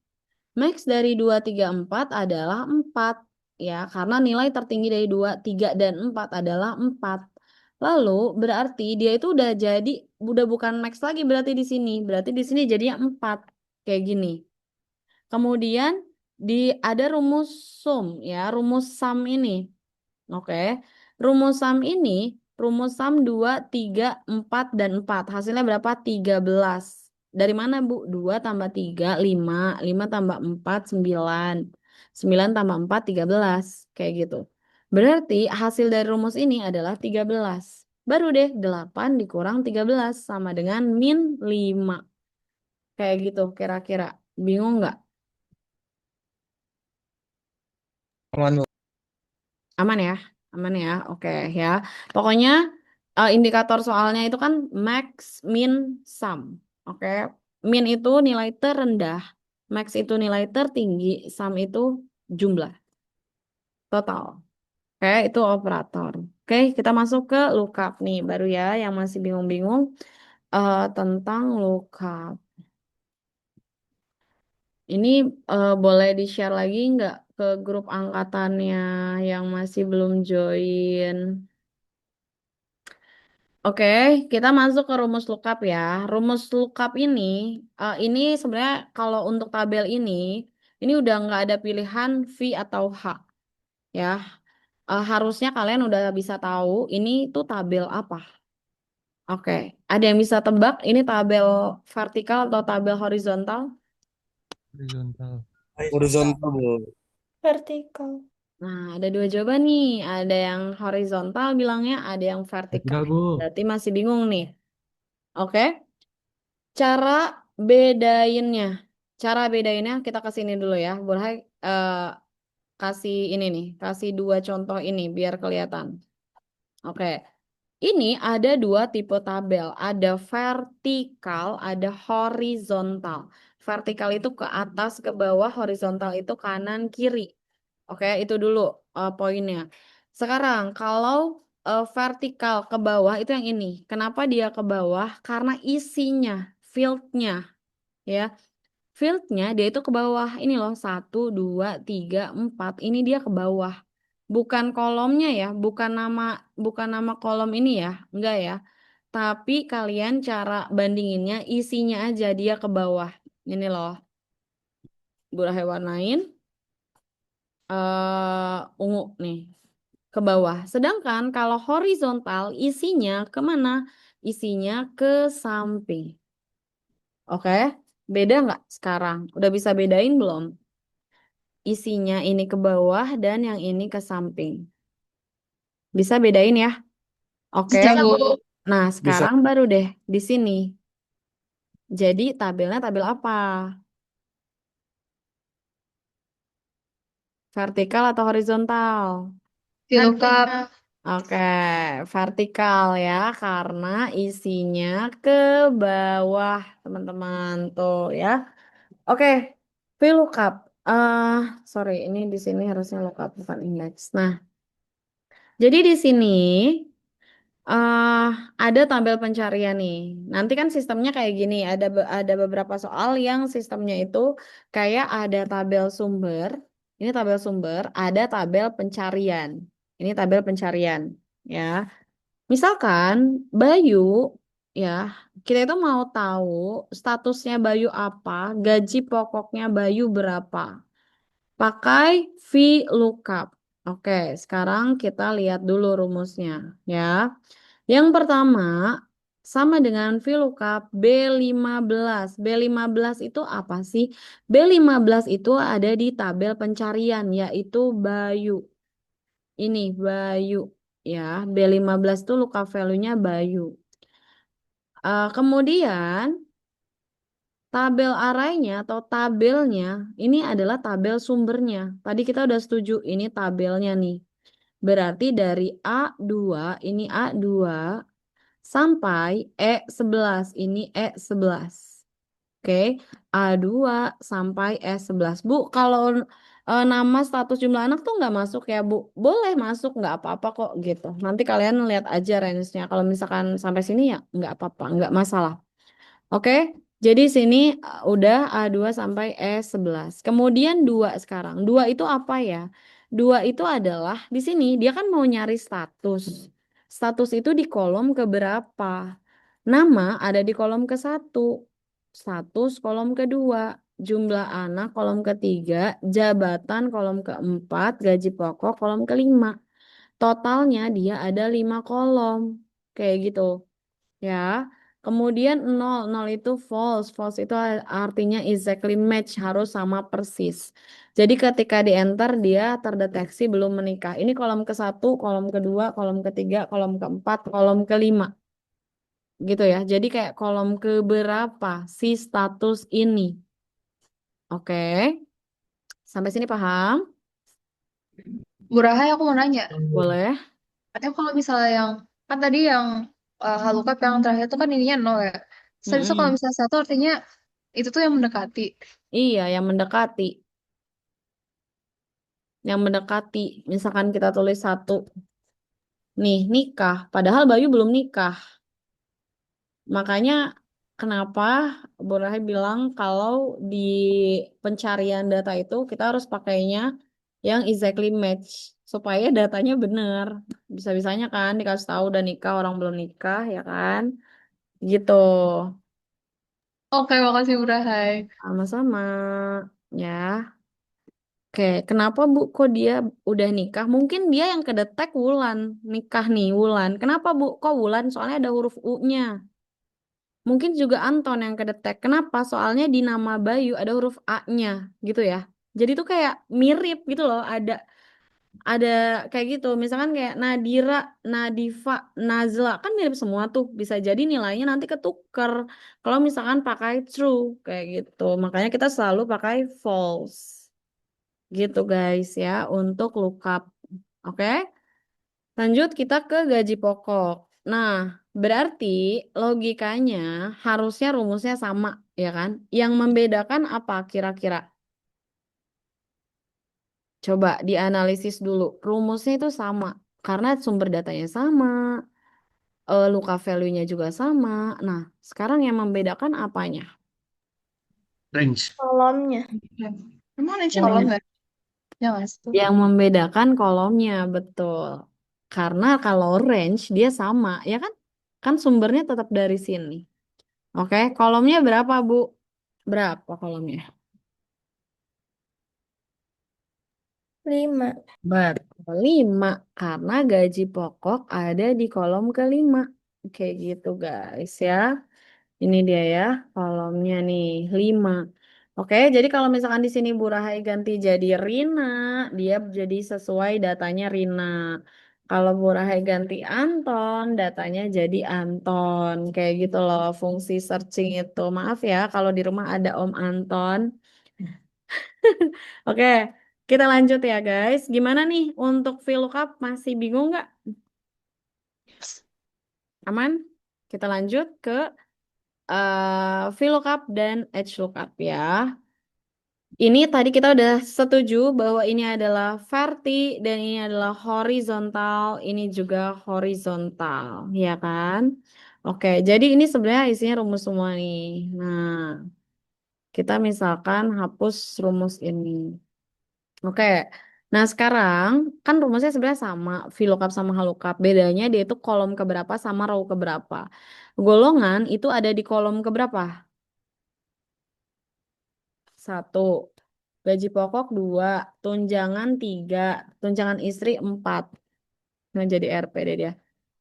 Max dari 2 3 4 adalah 4 ya, karena nilai tertinggi dari 2 3 dan 4 adalah 4. Lalu berarti dia itu udah bukan max lagi berarti di sini. Berarti di sini jadinya 4 kayak gini. Kemudian ada rumus sum ya, rumus sum ini. Oke. Rumus sum 2 3 4 dan 4. Hasilnya berapa? 13. Dari mana, Bu? 2 tambah 3, 5. 5 tambah 4, 9. 9 tambah 4, 13. Kayak gitu. Berarti hasil dari rumus ini adalah 13. Baru deh 8 dikurang 13 sama dengan -5. Kayak gitu kira-kira. Bingung nggak? Aman, Bu. Aman ya? Aman ya? Oke ya. Pokoknya indikator soalnya itu kan max, min, sum. Oke. Min itu nilai terendah, max itu nilai tertinggi, sum itu jumlah total. Oke, itu operator. Oke, kita masuk ke lookup nih baru ya yang masih bingung-bingung tentang lookup. Ini boleh di-share lagi nggak ke grup angkatannya yang masih belum join? Oke, kita masuk ke rumus lookup ya. Rumus lookup ini sebenarnya kalau untuk tabel ini udah nggak ada pilihan V atau H ya. Harusnya kalian udah bisa tahu ini tuh tabel apa. Oke, ada yang bisa tebak ini tabel vertikal atau tabel horizontal? Horizontal. Horizontal, Bu. Vertikal. Nah, ada dua jawaban nih. Ada yang horizontal bilangnya, ada yang vertikal. Vertikal, Bu. Berarti masih bingung nih. Oke. Cara bedainnya. Cara bedainnya kita ke sini dulu ya. Boleh kasih ini nih, kasih dua contoh ini biar kelihatan. Oke. Ini ada dua tipe tabel, ada vertikal, ada horizontal. Vertikal itu ke atas, ke bawah, horizontal itu kanan, kiri. Oke, itu dulu poinnya. Sekarang, kalau vertikal ke bawah itu yang ini. Kenapa dia ke bawah? Karena isinya, fieldnya, ya. Fieldnya dia itu ke bawah. Ini loh, 1, 2, 3, 4. Ini dia ke bawah. Bukan kolomnya ya, bukan nama kolom ini ya, enggak ya. Tapi kalian cara bandinginnya isinya aja dia ke bawah. Ini loh, Bu Rahel warnain ungu nih. ke bawah. Sedangkan kalau horizontal isinya kemana? Isinya ke samping. Oke, beda nggak sekarang? Udah bisa bedain belum? Isinya ini ke bawah dan yang ini ke samping. Bisa bedain ya? Oke. Bisa, Bu. Nah, Bisa. sekarang baru deh di sini. Jadi tabelnya tabel apa? Vertikal atau horizontal? VLOOKUP. Oke, vertikal ya, karena isinya ke bawah, teman-teman. Tuh ya. Oke, VLOOKUP. Sorry, ini di sini harusnya lookup bukan index. Nah, jadi di sini eh ada tabel pencarian nih. Nanti kan sistemnya kayak gini, ada beberapa soal yang sistemnya itu kayak ada tabel sumber. Ini tabel sumber, ada tabel pencarian. Ini tabel pencarian, ya. Misalkan Bayu, ya, kita itu mau tahu statusnya Bayu apa, gaji pokoknya Bayu berapa. Pakai VLOOKUP. Oke, sekarang kita lihat dulu rumusnya, ya. Yang pertama, sama dengan VLOOKUP B15. B15 itu apa sih? B15 itu ada di tabel pencarian, yaitu Bayu. Ini Bayu, ya. B15 itu lookup value-nya Bayu. Kemudian, tabel arraynya atau tabelnya, ini adalah tabel sumbernya. Tadi kita udah setuju, ini tabelnya nih. Berarti dari A2, ini A2, sampai E11. Ini E11. Oke, A2 sampai E11. Bu, kalau nama status jumlah anak tuh nggak masuk ya, Bu? Boleh masuk, nggak apa-apa kok gitu. Nanti kalian lihat aja range-nya. Kalau misalkan sampai sini ya nggak apa-apa, nggak masalah. Oke, jadi sini udah A2 sampai E11. Kemudian 2 sekarang. 2 itu apa ya? 2 itu adalah di sini dia kan mau nyari status. Status itu di kolom keberapa? Nama ada di kolom ke-1. Status kolom kedua. Jumlah anak kolom ketiga. Jabatan kolom keempat. Gaji pokok kolom kelima. Totalnya dia ada 5 kolom. Kayak gitu. Ya. Kemudian 0, 0 itu false. False itu artinya exactly match, harus sama persis. Jadi ketika di enter dia terdeteksi belum menikah. Ini kolom ke-1, kolom kedua, kolom ketiga, kolom keempat, kolom kelima. Gitu ya. Jadi kayak kolom keberapa si status ini. Oke. Sampai sini paham? Bu Rahai, aku mau nanya. Boleh. Katanya kalau misalnya yang, kan tadi yang VLOOKUP yang terakhir itu kan ininya 0 ya. Terus habis itu kalau Mm-mm. misalnya 1 artinya itu tuh yang mendekati. Iya, yang mendekati. Yang mendekati. Misalkan kita tulis 1. Nih, nikah. Padahal Bayu belum nikah. Makanya kenapa Bu Rahai bilang kalau di pencarian data itu kita harus pakainya yang exactly match supaya datanya benar. Bisa-bisanya kan dikasih tahu udah nikah orang belum nikah ya kan? Gitu. Oke, makasih Bu Rahai. Sama-sama ya. Oke, kenapa Bu kok dia udah nikah? Mungkin dia yang kedetek Wulan, nikah nih Wulan. Kenapa Bu? Kok Wulan? Soalnya ada huruf U-nya. Mungkin juga Anton yang kedetek. Kenapa? Soalnya di nama Bayu ada huruf A-nya gitu ya. Jadi tuh kayak mirip gitu loh. Ada kayak gitu. Misalkan kayak Nadira, Nadifa, Nazla kan mirip semua tuh. Bisa jadi nilainya nanti ketuker. Kalau misalkan pakai true kayak gitu. Makanya kita selalu pakai false. Gitu guys ya untuk lookup. Oke? Lanjut kita ke gaji pokok. Nah, berarti logikanya harusnya rumusnya sama, ya kan? Yang membedakan apa kira-kira? Coba dianalisis dulu. Rumusnya itu sama. Karena sumber datanya sama, lookup value-nya juga sama. Nah, sekarang yang membedakan apanya? Range. Kolomnya. Emang ada kolom nggak? Ya nggak sih? Yang membedakan kolomnya, betul. Karena kalau range dia sama, ya kan? Kan sumbernya tetap dari sini. Oke, kolomnya berapa, Bu? Berapa kolomnya? 5. Betul, 5. Karena gaji pokok ada di kolom kelima. Kayak gitu guys ya. Ini dia ya, kolomnya nih, 5. Oke, jadi kalau misalkan di sini Bu Rahai ganti jadi Rina, dia jadi sesuai datanya Rina. Kalau Bu Rahai ganti Anton, datanya jadi Anton. Kayak gitu loh, fungsi searching itu. Maaf ya, kalau di rumah ada Om Anton. Oke, kita lanjut ya guys. Gimana nih untuk VLOOKUP? Masih bingung nggak? Aman? Kita lanjut ke VLOOKUP dan HLOOKUP ya. Ini tadi kita udah setuju bahwa ini adalah verti dan ini adalah horizontal, ini juga horizontal, ya kan? Oke, jadi ini sebenarnya isinya rumus semua nih. Nah, kita misalkan hapus rumus ini. Oke, nah sekarang kan rumusnya sebenarnya sama, VLOOKUP sama HLOOKUP. Bedanya dia itu kolom keberapa sama row keberapa. Golongan itu ada di kolom keberapa? 1. Gaji pokok 2, tunjangan 3, tunjangan istri 4. Nah, jadi RP deh dia.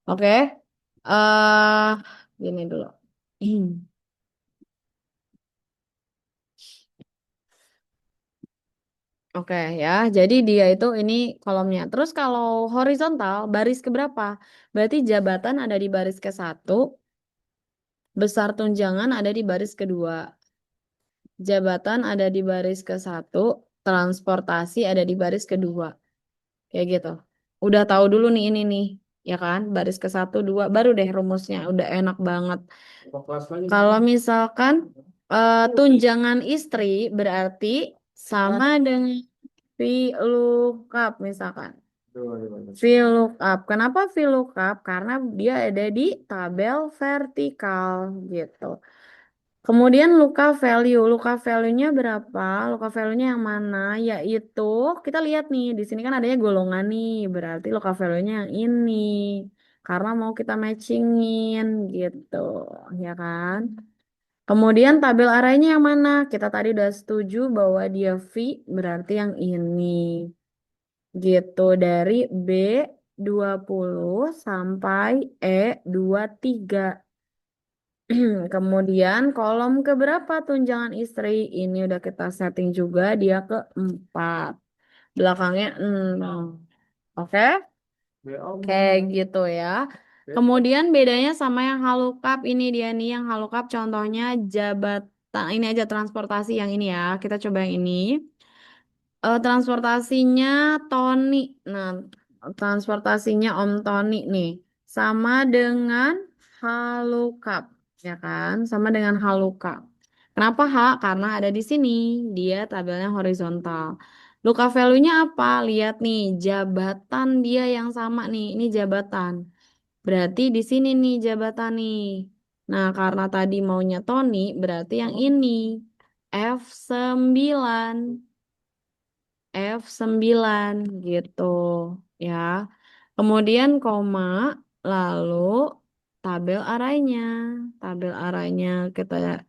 Oke. eh Gini dulu. Oke ya, jadi dia itu ini kolomnya. Terus kalau horizontal, baris keberapa? Berarti jabatan ada di baris ke-1, besar tunjangan ada di baris kedua. Jabatan ada di baris ke-1, transportasi ada di baris kedua. Kayak gitu. Udah tahu dulu nih ini nih, ya kan? Baris ke-1, 2, baru deh rumusnya. Udah enak banget. Kalau misalkan tunjangan istri berarti sama dengan VLOOKUP misalkan. VLOOKUP. Kenapa VLOOKUP? Karena dia ada di tabel vertikal gitu. Kemudian luka value. Luka value-nya berapa? Luka value-nya yang mana? Yaitu kita lihat nih, di sini kan adanya golongan nih. Berarti luka value-nya yang ini. Karena mau kita matchingin gitu, ya kan? Kemudian tabel arahnya yang mana? Kita tadi udah setuju bahwa dia V, berarti yang ini. Gitu, dari B20 sampai E23. Kemudian kolom keberapa tunjangan istri? Ini udah kita setting juga, dia ke-4. Belakangnya 0. Oke? Kayak gitu ya. Kemudian bedanya sama yang halukap, ini dia nih yang halukap contohnya jabatan, ini aja transportasi yang ini ya. Kita coba yang ini. Transportasinya Tony. Nah, transportasinya Om Tony nih. Sama dengan Halukap, ya kan? Sama dengan Halukap. Kenapa H? Karena ada di sini. Dia tabelnya horizontal. Luka value-nya apa? Lihat nih, jabatan dia yang sama nih. Ini jabatan. Berarti di sini nih jabatan nih. Nah, karena tadi maunya Tony, berarti yang ini. F9. F9 gitu ya. Kemudian koma, lalu tabel arahnya. Tabel arahnya kita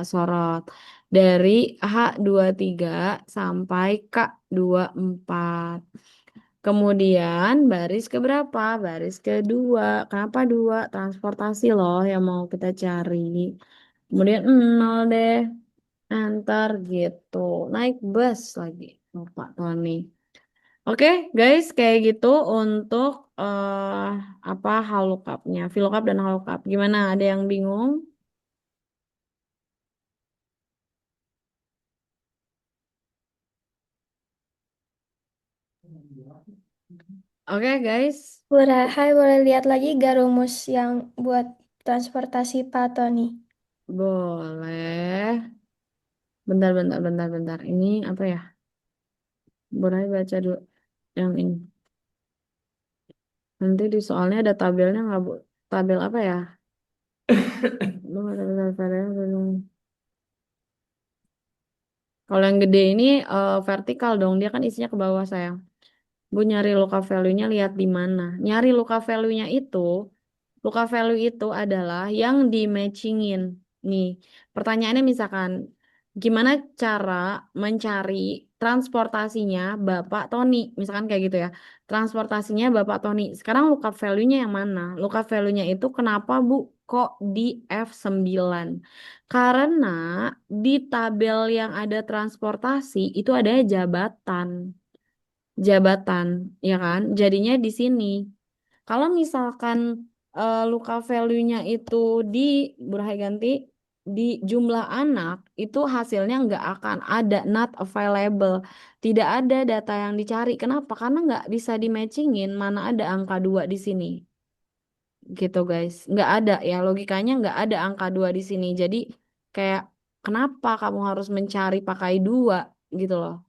sorot dari H23 sampai K24. Kemudian baris keberapa? Baris kedua. Kenapa 2? Transportasi loh yang mau kita cari. Kemudian 0 deh. Antar gitu. Naik bus lagi. Lupa Tony. Oke, guys, kayak gitu untuk apa halukapnya, VLOOKUP dan halukap. Gimana? Ada yang bingung? Oke, guys. Bu Rahai boleh lihat lagi gak rumus yang buat transportasi Pak Tony? Boleh. Bentar. Ini apa ya? Boleh baca dulu yang ini. Nanti di soalnya ada tabelnya nggak, Bu? Tabel apa ya? Kalau yang gede ini vertikal dong, dia kan isinya ke bawah sayang. Bu nyari luka value-nya lihat di mana. Nyari luka value-nya itu, luka value itu adalah yang di matchingin. Nih, pertanyaannya misalkan, gimana cara mencari transportasinya Bapak Tony, misalkan kayak gitu ya. Transportasinya Bapak Tony. Sekarang lookup value-nya yang mana? Lookup value-nya itu kenapa Bu kok di F9? Karena di tabel yang ada transportasi itu ada jabatan. Jabatan, ya kan? Jadinya di sini. Kalau misalkan lookup value-nya itu di Burhai ganti di jumlah anak itu hasilnya nggak akan ada not available. Tidak ada data yang dicari. Kenapa? Karena nggak bisa di-matchingin mana ada angka 2 di sini. Gitu guys. Nggak ada ya logikanya nggak ada angka 2 di sini. Jadi kayak kenapa kamu harus mencari pakai 2 gitu loh.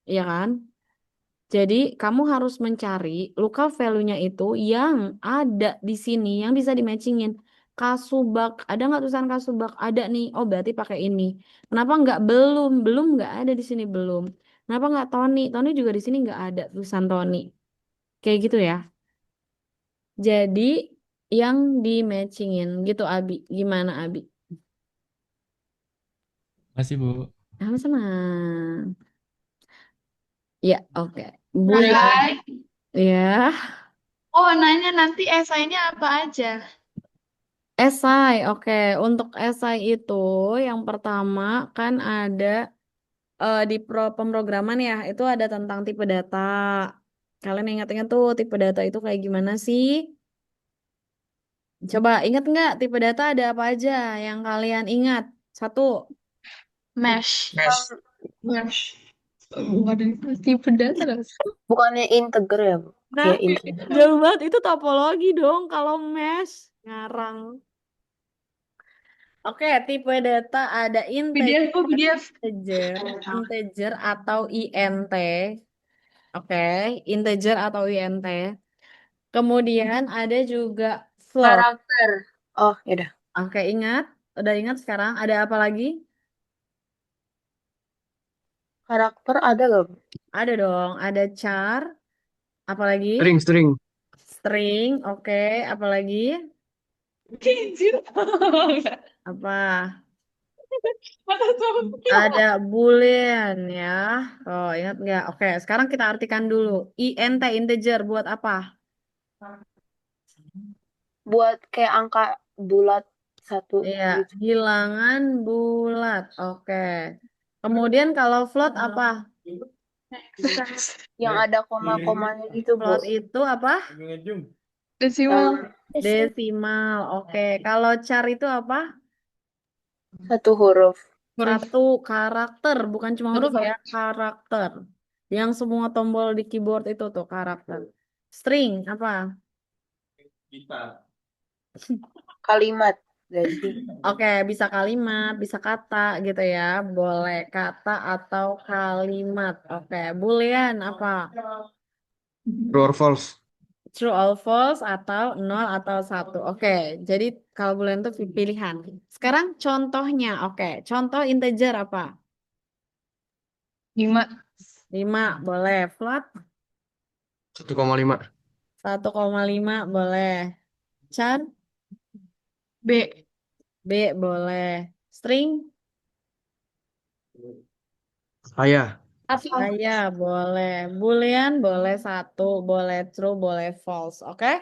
Iya kan? Jadi kamu harus mencari lookup value-nya itu yang ada di sini, yang bisa di-matchingin. Kasubag, ada nggak tulisan kasubag? Ada nih. Oh berarti pakai ini. Kenapa nggak belum? Belum nggak ada di sini belum. Kenapa nggak Tony? Tony juga di sini nggak ada tulisan Tony. Kayak gitu ya. Jadi yang di-matchingin gitu Abi. Gimana Abi? Makasih, Bu. Sama-sama. Ya oke. Bu, Hai. ya. Oh, nanya nanti esainya apa aja? Esai, oke. Untuk esai itu yang pertama kan ada di pemrograman ya, itu ada tentang tipe data. Kalian ingat-ingat tuh tipe data itu kayak gimana sih? Coba ingat nggak tipe data ada apa aja yang kalian ingat? Satu, Mesh. Mesh. Mesh. Bukan tipe data loh. Bukannya integer ya, Bu? nah Ya, integer. jauh banget itu topologi dong kalau mesh ngarang. Oke, tipe data ada PDF, Bu, PDF. integer atau int. Oke, integer atau int. Kemudian ada juga float. Karakter. Oh, ya udah. Oke, ingat? Udah ingat sekarang? Ada apa lagi? Karakter ada gak, Bu? Ada dong. Ada char. Apa lagi? String. String. Oke. Apa lagi? Kinjir. Apa? Mana tahu. Ada boolean ya. Oh, ingat nggak? Oke, sekarang kita artikan dulu. Int integer buat apa? Buat kayak angka bulat satu Iya, gitu. bilangan bulat. Oke. Kemudian kalau float apa? Yang ada koma-komanya gitu, Bu. Float itu apa? Desimal. Desimal. Oke. Kalau char itu apa? Satu huruf. Satu karakter, bukan cuma huruf ya, karakter. Yang semua tombol di keyboard itu tuh karakter. String apa? Kalimat. Gak sih? Oke, bisa kalimat, bisa kata gitu ya. Boleh kata atau kalimat. Oke, boolean apa? True or false? True or false atau 0 atau 1. Oke, jadi kalau boolean itu pilihan. Sekarang contohnya, oke. Contoh integer apa? 5. 5, boleh. Float 1,5. 1,5 boleh. Char B. B boleh. String Saya. saya boleh. Boolean boleh 1, boleh true, boleh false. Oke?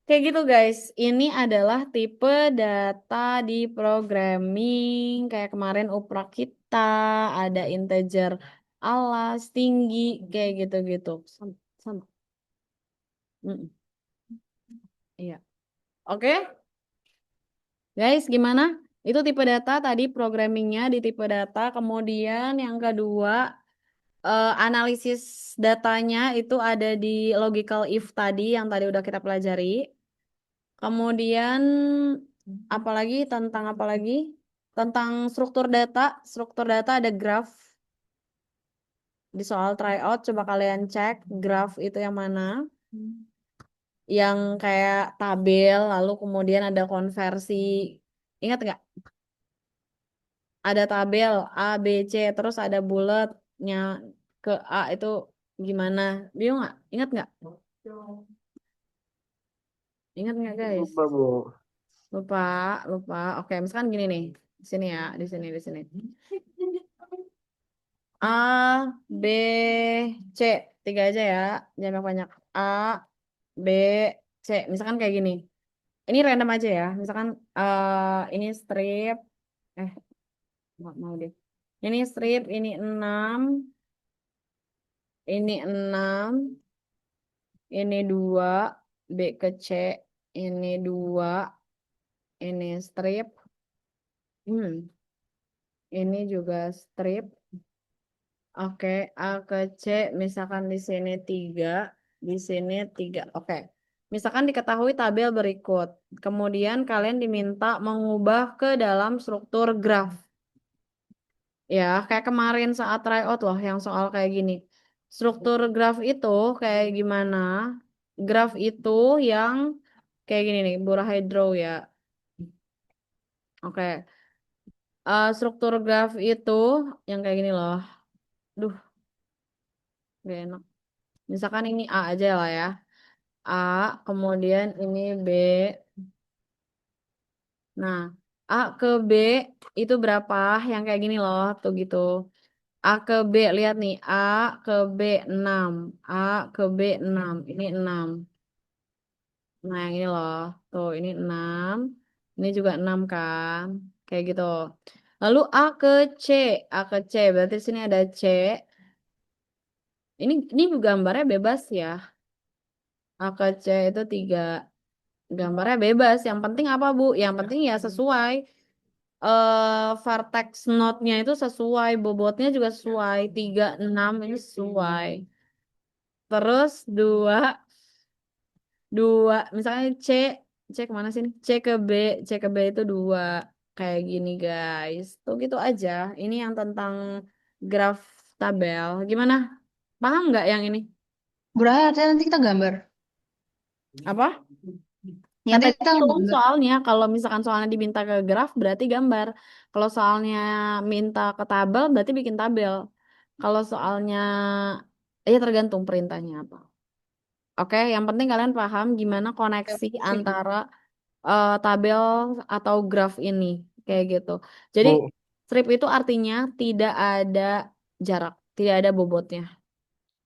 Kayak gitu guys. Ini adalah tipe data di programming. Kayak kemarin uprak kita ada integer alas, tinggi, kayak gitu-gitu. Sama. Sama. Mm-mm. Iya. Oke? Guys, gimana? Itu tipe data tadi programmingnya di tipe data. Kemudian yang kedua, analisis datanya itu ada di logical if tadi yang tadi udah kita pelajari. Kemudian apalagi tentang apa lagi? Tentang struktur data. Struktur data ada graph. Di soal tryout coba kalian cek graph itu yang mana? Yang kayak tabel lalu kemudian ada konversi. Ingat nggak? Ada tabel A, B, C, terus ada bulatnya ke A itu gimana? Bingung nggak? Ingat nggak? Ingat nggak guys? Lupa, Bu. Lupa, lupa. Oke, misalkan gini nih, di sini ya, di sini. A, B, C. 3 aja ya. Jangan banyak. A, B, C. Misalkan kayak gini. Ini random aja ya. Misalkan ini strip. Nggak mau deh. Ini strip, ini 6. Ini 6. Ini 2. B ke C. Ini 2. Ini strip. Ini juga strip. Oke, A ke C, misalkan di sini 3, di sini 3. Oke, misalkan diketahui tabel berikut. Kemudian kalian diminta mengubah ke dalam struktur graf. Ya, kayak kemarin saat tryout loh, yang soal kayak gini. Struktur graf itu kayak gimana? Graf itu yang kayak gini nih, Burahydro ya. Oke, struktur graf itu yang kayak gini loh. Duh, gak enak. Misalkan ini A aja lah ya. A, kemudian ini B. Nah, A ke B itu berapa? Yang kayak gini loh, tuh gitu. A ke B, lihat nih. A ke B 6. A ke B 6. Ini 6. Nah, yang ini loh. Tuh, ini 6. Ini juga 6 kan? Kayak gitu. Lalu A ke C. A ke C, berarti sini ada C. Ini gambarnya bebas ya. A ke C itu 3. Gambarnya bebas. Yang penting apa, Bu? Yang penting ya sesuai. Vertex node-nya itu sesuai. Bobotnya juga sesuai. 3, 6 ini sesuai. Terus 2. Misalnya C kemana sih? C ke B. C ke B itu 2. Kayak gini, guys. Tuh gitu aja. Ini yang tentang graf tabel. Gimana? Paham nggak yang ini? Berarti nanti kita gambar. Apa? Yang Nanti tadi kita itu gambar. soalnya kalau misalkan soalnya diminta ke graf berarti gambar. Kalau soalnya minta ke tabel berarti bikin tabel. Kalau soalnya ya tergantung perintahnya apa. Oke, yang penting kalian paham gimana koneksi antara tabel atau graf ini kayak gitu. Jadi Bu, strip itu artinya tidak ada jarak, tidak ada bobotnya.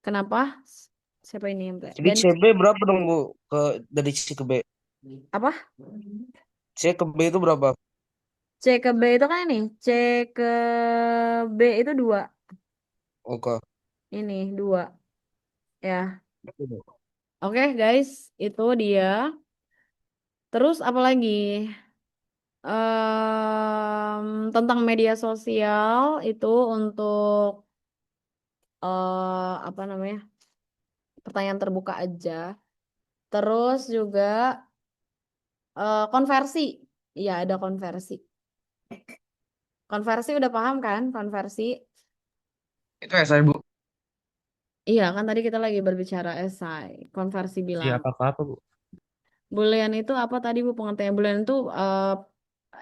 Kenapa? Siapa ini yang jadi dan CB berapa dong Bu dari C ke B? apa? C ke B itu berapa? C ke B itu kan ini. C ke B itu 2. Oke. Ini 2. Ya. Oke, guys. Itu dia. Terus apa lagi? Tentang media sosial itu untuk apa namanya? Pertanyaan terbuka aja. Terus juga konversi. Iya, ada konversi. Konversi udah paham kan? Konversi. Itu esai, Bu. Iya, kan tadi kita lagi berbicara esai. Konversi bilang. Siapa apa, Bu? Boolean itu apa tadi Bu pengertian? Boolean itu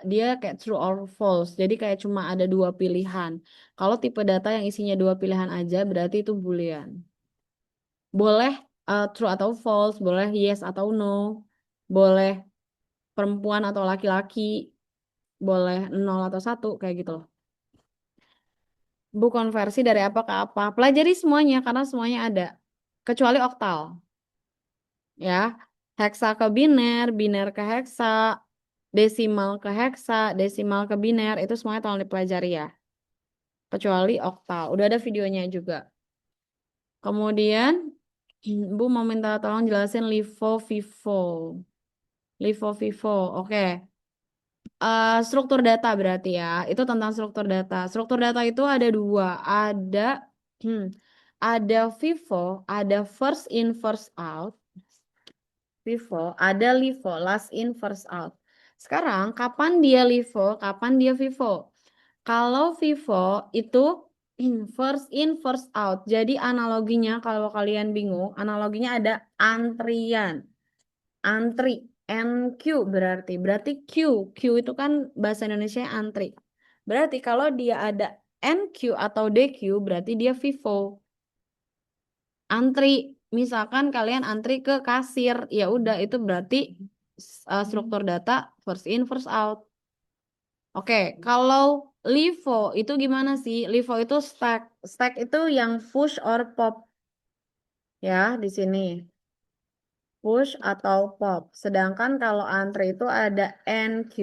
dia kayak true or false. Jadi kayak cuma ada 2 pilihan. Kalau tipe data yang isinya 2 pilihan aja berarti itu Boolean. Boleh true atau false, boleh yes atau no, boleh perempuan atau laki-laki, boleh 0 atau 1 kayak gitu loh. Bu konversi dari apa ke apa? Pelajari semuanya karena semuanya ada. Kecuali oktal. Ya, heksa ke biner, biner ke heksa, desimal ke heksa, desimal ke biner, itu semuanya tolong dipelajari ya. Kecuali oktal. Udah ada videonya juga. Kemudian, Bu mau minta tolong jelasin LIFO, FIFO. LIFO, FIFO, oke. Struktur data berarti ya. Itu tentang struktur data. Struktur data itu ada 2. Ada FIFO, ada first in, first out. FIFO, ada LIFO, last in, first out. Sekarang, kapan dia LIFO, kapan dia FIFO? Kalau FIFO itu first in, first out. Jadi analoginya, kalau kalian bingung, analoginya ada antrian. Antri, NQ berarti Q. Q itu kan bahasa Indonesia antri. Berarti kalau dia ada NQ atau DQ, berarti dia FIFO. Antri, misalkan kalian antri ke kasir, ya udah itu berarti struktur data first in first out. Oke, kalau LIFO itu gimana sih? LIFO itu stack. Stack itu yang push or pop ya di sini. Push atau pop. Sedangkan kalau antre itu ada NQ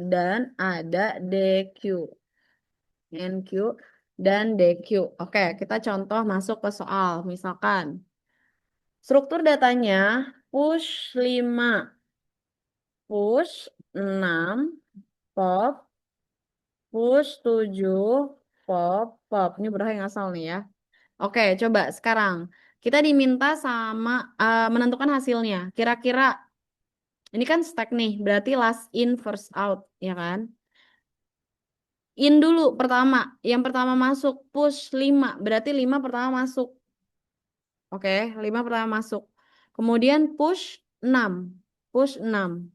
dan ada DQ. NQ dan DQ. Oke, kita contoh masuk ke soal. Misalkan struktur datanya push 5, push 6, pop, push 7, pop, pop. Ini berapa yang asal nih ya. Oke, coba sekarang kita diminta sama menentukan hasilnya. Kira-kira ini kan stack nih, berarti last in first out, ya kan? In dulu pertama, yang pertama masuk push 5, berarti 5 pertama masuk. Oke, 5 pertama masuk. Kemudian push 6. Push 6.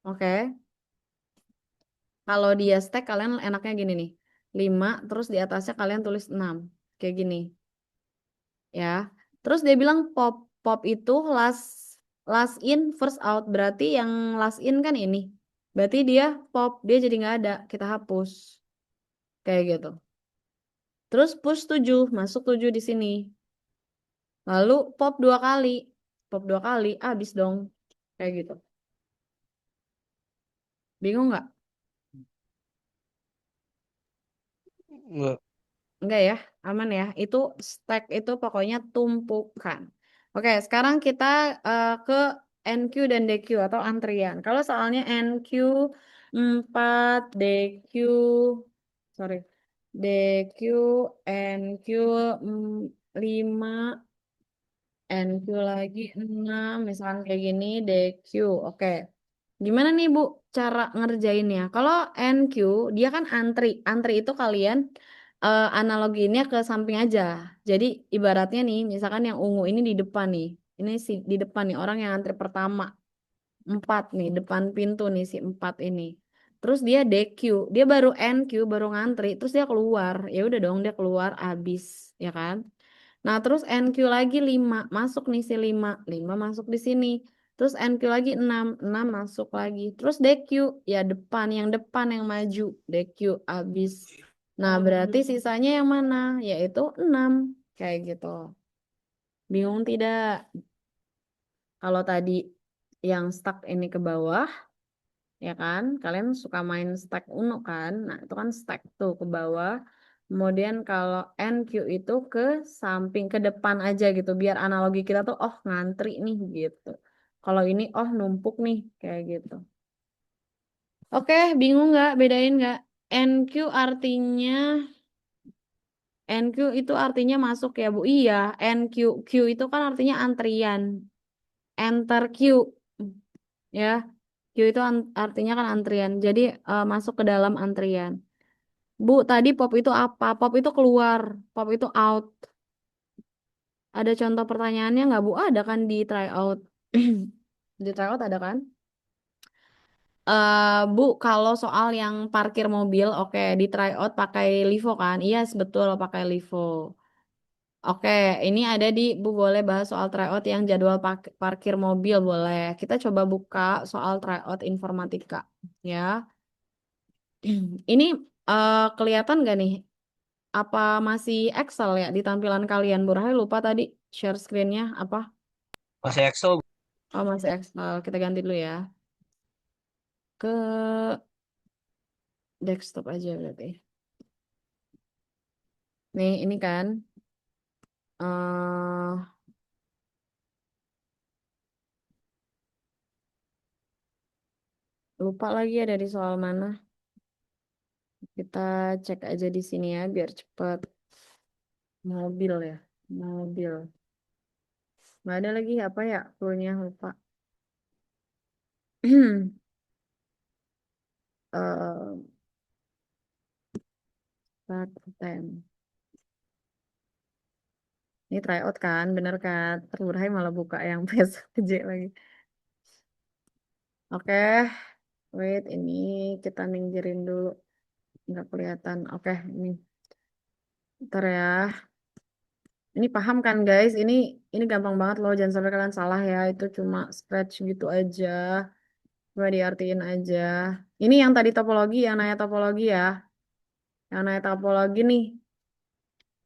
Oke. Kalau dia stack kalian enaknya gini nih. 5 terus di atasnya kalian tulis 6. Kayak gini. Ya. Terus dia bilang pop. Pop itu last in first out. Berarti yang last in kan ini. Berarti dia pop. Dia jadi nggak ada. Kita hapus. Kayak gitu. Terus push 7. Masuk 7 di sini. Lalu pop 2 kali. Pop 2 kali. Habis dong. Kayak gitu. Bingung nggak? Enggak. Enggak ya, aman ya. Itu stack itu pokoknya tumpukan. Oke, sekarang kita ke NQ dan DQ atau antrian. Kalau soalnya NQ 4, DQ, sorry, DQ, NQ 5, NQ lagi 6, misalkan kayak gini, DQ. Oke. Gimana nih Bu cara ngerjainnya? Kalau NQ dia kan antri. Antri itu kalian analoginya ke samping aja. Jadi ibaratnya nih, misalkan yang ungu ini di depan nih. Ini si di depan nih orang yang antri pertama. 4 nih, depan pintu nih si 4 ini. Terus dia DQ, dia baru NQ, baru ngantri, terus dia keluar. Ya udah dong dia keluar abis, ya kan? Nah, terus NQ lagi 5, masuk nih si 5, 5 masuk di sini. Terus NQ lagi 6, 6 masuk lagi. Terus DQ, ya depan, yang depan yang maju. DQ abis. Nah, berarti sisanya yang mana? Yaitu 6, kayak gitu. Bingung tidak? Kalau tadi yang stuck ini ke bawah, ya kan? Kalian suka main stack Uno kan? Nah, itu kan stack tuh ke bawah. Kemudian kalau NQ itu ke samping, ke depan aja gitu. Biar analogi kita tuh, oh ngantri nih gitu. Kalau ini, oh numpuk nih, kayak gitu. Oke, bingung nggak? Bedain nggak? NQ artinya, NQ itu artinya masuk ya Bu? Iya, NQ. Q itu kan artinya antrian. Enter Q. Ya, Q itu artinya kan antrian. Jadi masuk ke dalam antrian. Bu, tadi pop itu apa? Pop itu keluar, pop itu out. Ada contoh pertanyaannya nggak Bu? Ada kan di tryout. Di tryout ada kan? Bu, kalau soal yang parkir mobil, oke, di tryout pakai Livo kan? Iya, betul pakai Livo. Oke, ini ada di Bu boleh bahas soal tryout yang jadwal parkir mobil boleh. Kita coba buka soal tryout informatika, ya. Ini kelihatan nggak nih? Apa masih Excel ya di tampilan kalian? Bu Rahel lupa tadi share screen-nya apa? Masih Excel. Oh, masih Excel. Kita ganti dulu ya. Ke desktop aja berarti. Nih, ini kan. eh lupa lagi ada di soal mana. Kita cek aja di sini ya biar cepat. Mobil ya. Mobil. Nggak ada lagi apa ya? Cluenya lupa. eh Start time. Ini tryout kan, bener kan? Terburai malah buka yang PSG lagi. Oke, wait, ini kita minggirin dulu. Nggak kelihatan. Oke, ini. Ntar ya. Ini paham kan guys? Ini gampang banget loh. Jangan sampai kalian salah ya. Itu cuma scratch gitu aja. Cuma diartiin aja. Ini yang tadi topologi, yang nanya topologi ya. Yang namanya topologi nih.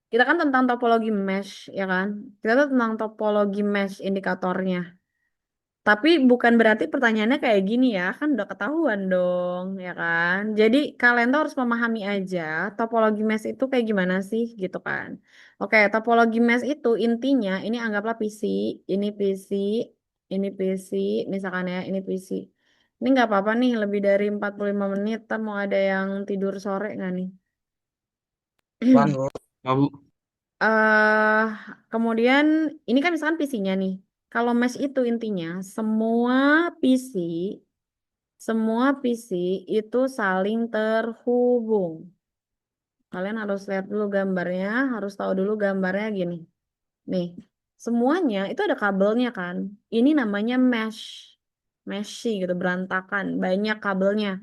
Kita kan tentang topologi mesh, ya kan? Kita tuh tentang topologi mesh indikatornya. Tapi bukan berarti pertanyaannya kayak gini ya, kan udah ketahuan dong, ya kan? Jadi kalian tuh harus memahami aja topologi mesh itu kayak gimana sih, gitu kan? Oke, topologi mesh itu intinya, ini anggaplah PC, ini PC, ini PC, misalkan ya, ini PC. Ini nggak apa-apa nih, lebih dari 45 menit, ntar mau ada yang tidur sore nggak nih? Apaan, Bu? Nggak, Bu. eh Kemudian ini kan misalkan PC-nya nih. Kalau mesh itu intinya PC, semua PC itu saling terhubung. Kalian harus lihat dulu gambarnya, harus tahu dulu gambarnya gini. Nih, semuanya itu ada kabelnya kan. Ini namanya mesh. Meshy gitu, berantakan, banyak kabelnya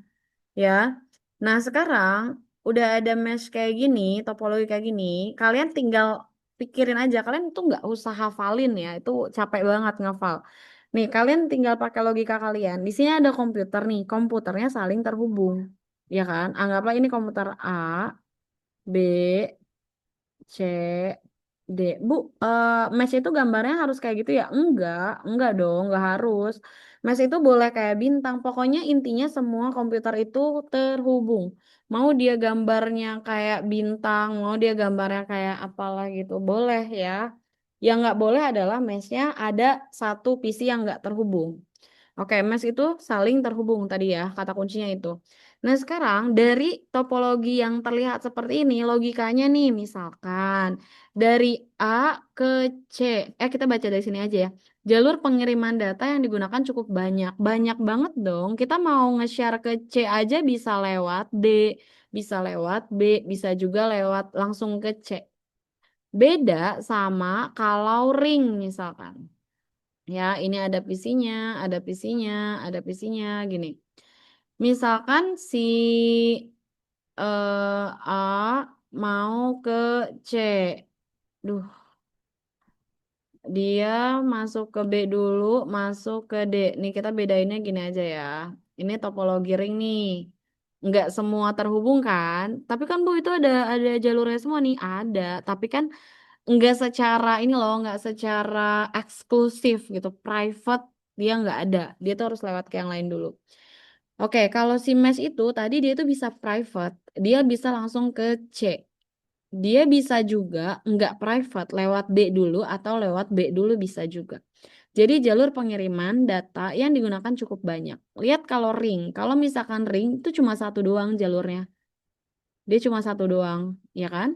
ya. Nah, sekarang udah ada mesh kayak gini, topologi kayak gini, kalian tinggal pikirin aja, kalian tuh nggak usah hafalin ya, itu capek banget ngafal. Nih, kalian tinggal pakai logika kalian. Di sini ada komputer nih, komputernya saling terhubung, ya kan? Anggaplah ini komputer A, B, C, D. Bu, mesh itu gambarnya harus kayak gitu ya? Enggak dong, enggak harus. Mesh itu boleh kayak bintang. Pokoknya intinya semua komputer itu terhubung. Mau dia gambarnya kayak bintang, mau dia gambarnya kayak apalah gitu, boleh ya. Yang nggak boleh adalah meshnya ada satu PC yang nggak terhubung. Oke, mesh itu saling terhubung tadi ya, kata kuncinya itu. Nah, sekarang dari topologi yang terlihat seperti ini, logikanya nih, misalkan dari A ke C. Kita baca dari sini aja ya. Jalur pengiriman data yang digunakan cukup banyak. Banyak banget dong. Kita mau nge-share ke C aja bisa lewat D, bisa lewat B, bisa juga lewat langsung ke C. Beda sama kalau ring misalkan. Ya, ini ada PC-nya, ada PC-nya, ada PC-nya gini. Misalkan si A mau ke C. Duh, dia masuk ke B dulu, masuk ke D. Nih kita bedainnya gini aja ya. Ini topologi ring nih. Nggak semua terhubung kan? Tapi kan Bu itu ada jalurnya semua nih, ada. Tapi kan nggak secara ini loh, nggak secara eksklusif gitu, private dia nggak ada. Dia tuh harus lewat ke yang lain dulu. Oke, kalau si mesh itu tadi dia tuh bisa private, dia bisa langsung ke C. Dia bisa juga nggak private, lewat D dulu atau lewat B dulu bisa juga. Jadi jalur pengiriman data yang digunakan cukup banyak. Lihat kalau ring, kalau misalkan ring itu cuma satu doang jalurnya. Dia cuma satu doang, ya kan?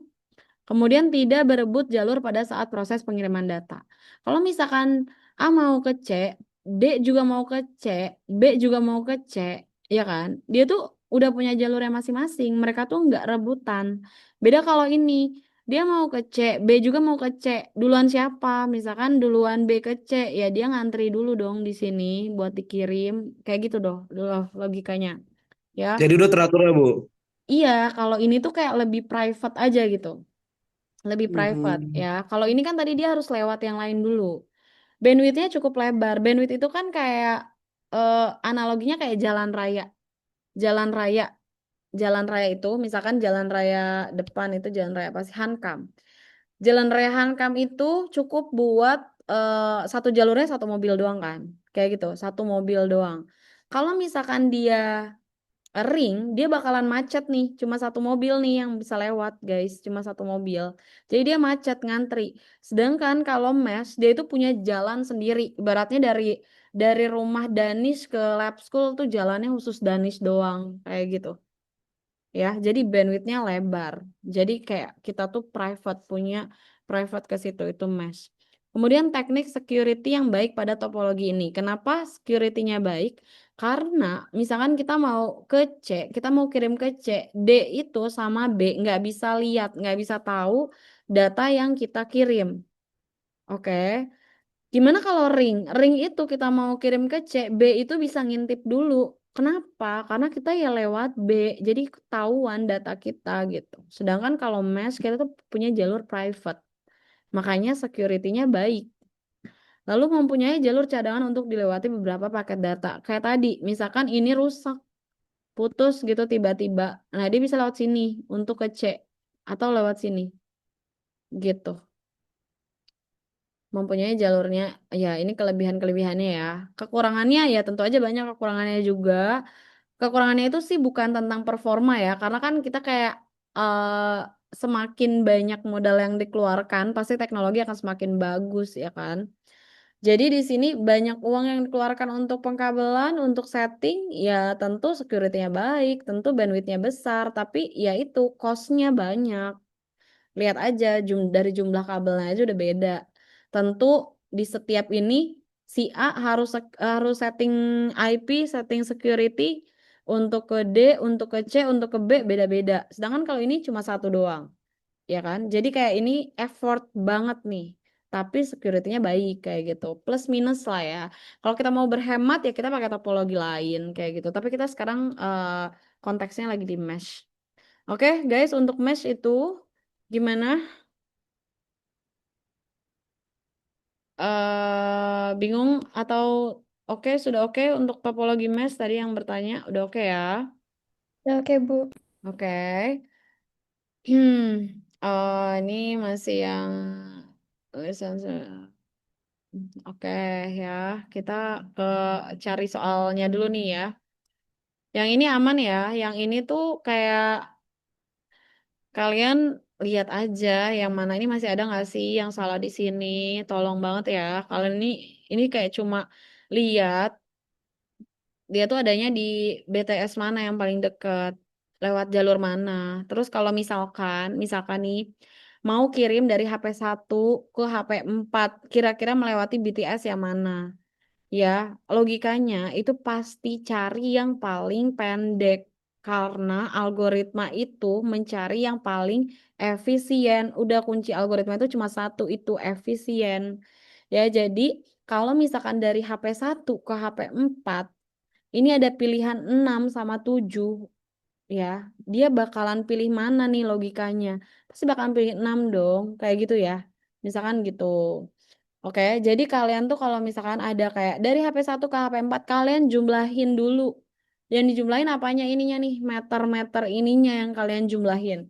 Kemudian tidak berebut jalur pada saat proses pengiriman data. Kalau misalkan A mau ke C, D juga mau ke C, B juga mau ke C, ya kan? Dia tuh udah punya jalurnya masing-masing. Mereka tuh nggak rebutan. Beda kalau ini, dia mau ke C, B juga mau ke C. Duluan siapa? Misalkan duluan B ke C, ya dia ngantri dulu dong di sini buat dikirim. Kayak gitu dulu logikanya. Ya, Jadi udah teratur ya, Bu? iya. Kalau ini tuh kayak lebih private aja gitu, lebih private Hmm. ya. Kalau ini kan tadi dia harus lewat yang lain dulu. Bandwidthnya cukup lebar. Bandwidth itu kan kayak eh, analoginya kayak jalan raya. Jalan raya, jalan raya itu misalkan jalan raya depan itu jalan raya apa sih? Hankam. Jalan raya Hankam itu cukup buat satu jalurnya satu mobil doang kan. Kayak gitu, satu mobil doang. Kalau misalkan dia ring, dia bakalan macet nih. Cuma satu mobil nih yang bisa lewat, guys. Cuma satu mobil. Jadi dia macet, ngantri. Sedangkan kalau mesh, dia itu punya jalan sendiri. Ibaratnya dari rumah Danish ke lab school tuh jalannya khusus Danish doang. Kayak gitu. Ya, jadi bandwidthnya lebar. Jadi kayak kita tuh private, punya private ke situ, itu mesh. Kemudian teknik security yang baik pada topologi ini. Kenapa security-nya baik? Karena misalkan kita mau ke C, kita mau kirim ke C, D itu sama B nggak bisa lihat, nggak bisa tahu data yang kita kirim. Oke. Gimana kalau ring? Ring itu kita mau kirim ke C, B itu bisa ngintip dulu. Kenapa? Karena kita ya lewat B, jadi ketahuan data kita gitu. Sedangkan kalau mesh kita tuh punya jalur private, makanya security-nya baik. Lalu mempunyai jalur cadangan untuk dilewati beberapa paket data. Kayak tadi, misalkan ini rusak. putus gitu tiba-tiba. Nah, dia bisa lewat sini untuk ke C atau lewat sini gitu. Mempunyai jalurnya, ya ini kelebihan-kelebihannya ya. Kekurangannya ya tentu aja banyak kekurangannya juga. Kekurangannya itu sih bukan tentang performa ya, karena kan kita kayak semakin banyak modal yang dikeluarkan, pasti teknologi akan semakin bagus ya kan. Jadi di sini banyak uang yang dikeluarkan untuk pengkabelan, untuk setting, ya tentu security-nya baik, tentu bandwidth-nya besar, tapi ya itu cost-nya banyak. Lihat aja dari jumlah kabelnya aja udah beda. Tentu di setiap ini si A harus setting IP, setting security untuk ke D, untuk ke C, untuk ke B beda-beda. Sedangkan kalau ini cuma satu doang, ya kan? Jadi kayak ini effort banget nih. Tapi security-nya baik kayak gitu. Plus minus lah ya. Kalau kita mau berhemat ya kita pakai topologi lain kayak gitu. Tapi kita sekarang konteksnya lagi di mesh. Oke, guys, untuk mesh itu gimana? Bingung atau oke, sudah oke untuk topologi mesh tadi yang bertanya, udah oke ya? Ya, oke, Bu. Oke. Ini masih yang oke ya. Kita ke cari soalnya dulu nih ya. Yang ini aman ya. Yang ini tuh kayak kalian lihat aja yang mana ini masih ada nggak sih yang salah di sini. Tolong banget ya. Kalian ini kayak cuma lihat dia tuh adanya di BTS mana yang paling dekat, lewat jalur mana. Terus kalau misalkan nih mau kirim dari HP 1 ke HP 4, kira-kira melewati BTS yang mana? Ya, logikanya itu pasti cari yang paling pendek karena algoritma itu mencari yang paling efisien. Udah kunci algoritma itu cuma satu, itu efisien. Ya, jadi kalau misalkan dari HP 1 ke HP 4 ini ada pilihan 6 sama 7 ya. Dia bakalan pilih mana nih logikanya? Pasti bakalan pilih 6 dong, kayak gitu ya. Misalkan gitu. Oke, jadi kalian tuh kalau misalkan ada kayak dari HP 1 ke HP 4 kalian jumlahin dulu. Yang dijumlahin apanya ininya nih, meter-meter ininya yang kalian jumlahin.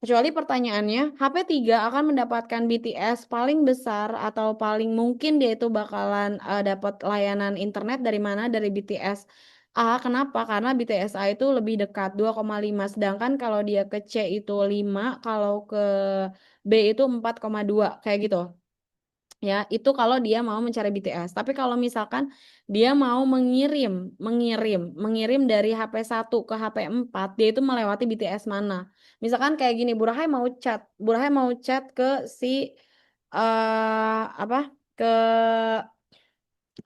Kecuali pertanyaannya, HP 3 akan mendapatkan BTS paling besar atau paling mungkin dia itu bakalan dapat layanan internet dari mana? Dari BTS A. Kenapa? Karena BTS A itu lebih dekat 2,5. Sedangkan kalau dia ke C itu 5, kalau ke B itu 4,2 kayak gitu. Ya, itu kalau dia mau mencari BTS. Tapi kalau misalkan dia mau mengirim dari HP 1 ke HP 4, dia itu melewati BTS mana? Misalkan kayak gini, Burahai mau chat ke si apa? Ke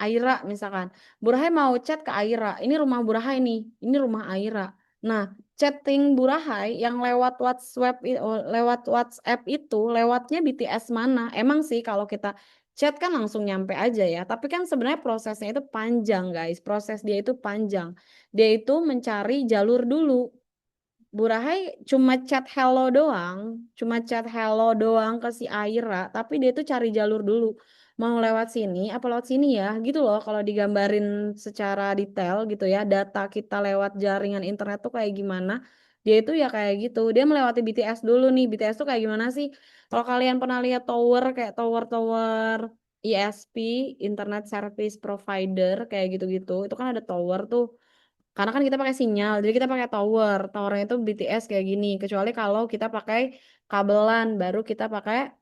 Aira misalkan. Burahai mau chat ke Aira. Ini rumah Burahai nih. Ini rumah Aira. Nah, chatting Burahai yang lewat WhatsApp itu lewatnya BTS mana? Emang sih kalau kita chat kan langsung nyampe aja ya. Tapi kan sebenarnya prosesnya itu panjang, guys. Proses dia itu panjang. Dia itu mencari jalur dulu. Burahai cuma chat hello doang ke si Aira, tapi dia tuh cari jalur dulu. Mau lewat sini apa lewat sini ya? Gitu loh kalau digambarin secara detail gitu ya, data kita lewat jaringan internet tuh kayak gimana. Dia itu ya kayak gitu. Dia melewati BTS dulu nih. BTS tuh kayak gimana sih? Kalau kalian pernah lihat tower kayak tower-tower ISP, Internet Service Provider kayak gitu-gitu, itu kan ada tower tuh. Karena kan kita pakai sinyal, jadi kita pakai tower. Towernya itu BTS kayak gini. Kecuali kalau kita pakai kabelan, baru kita pakai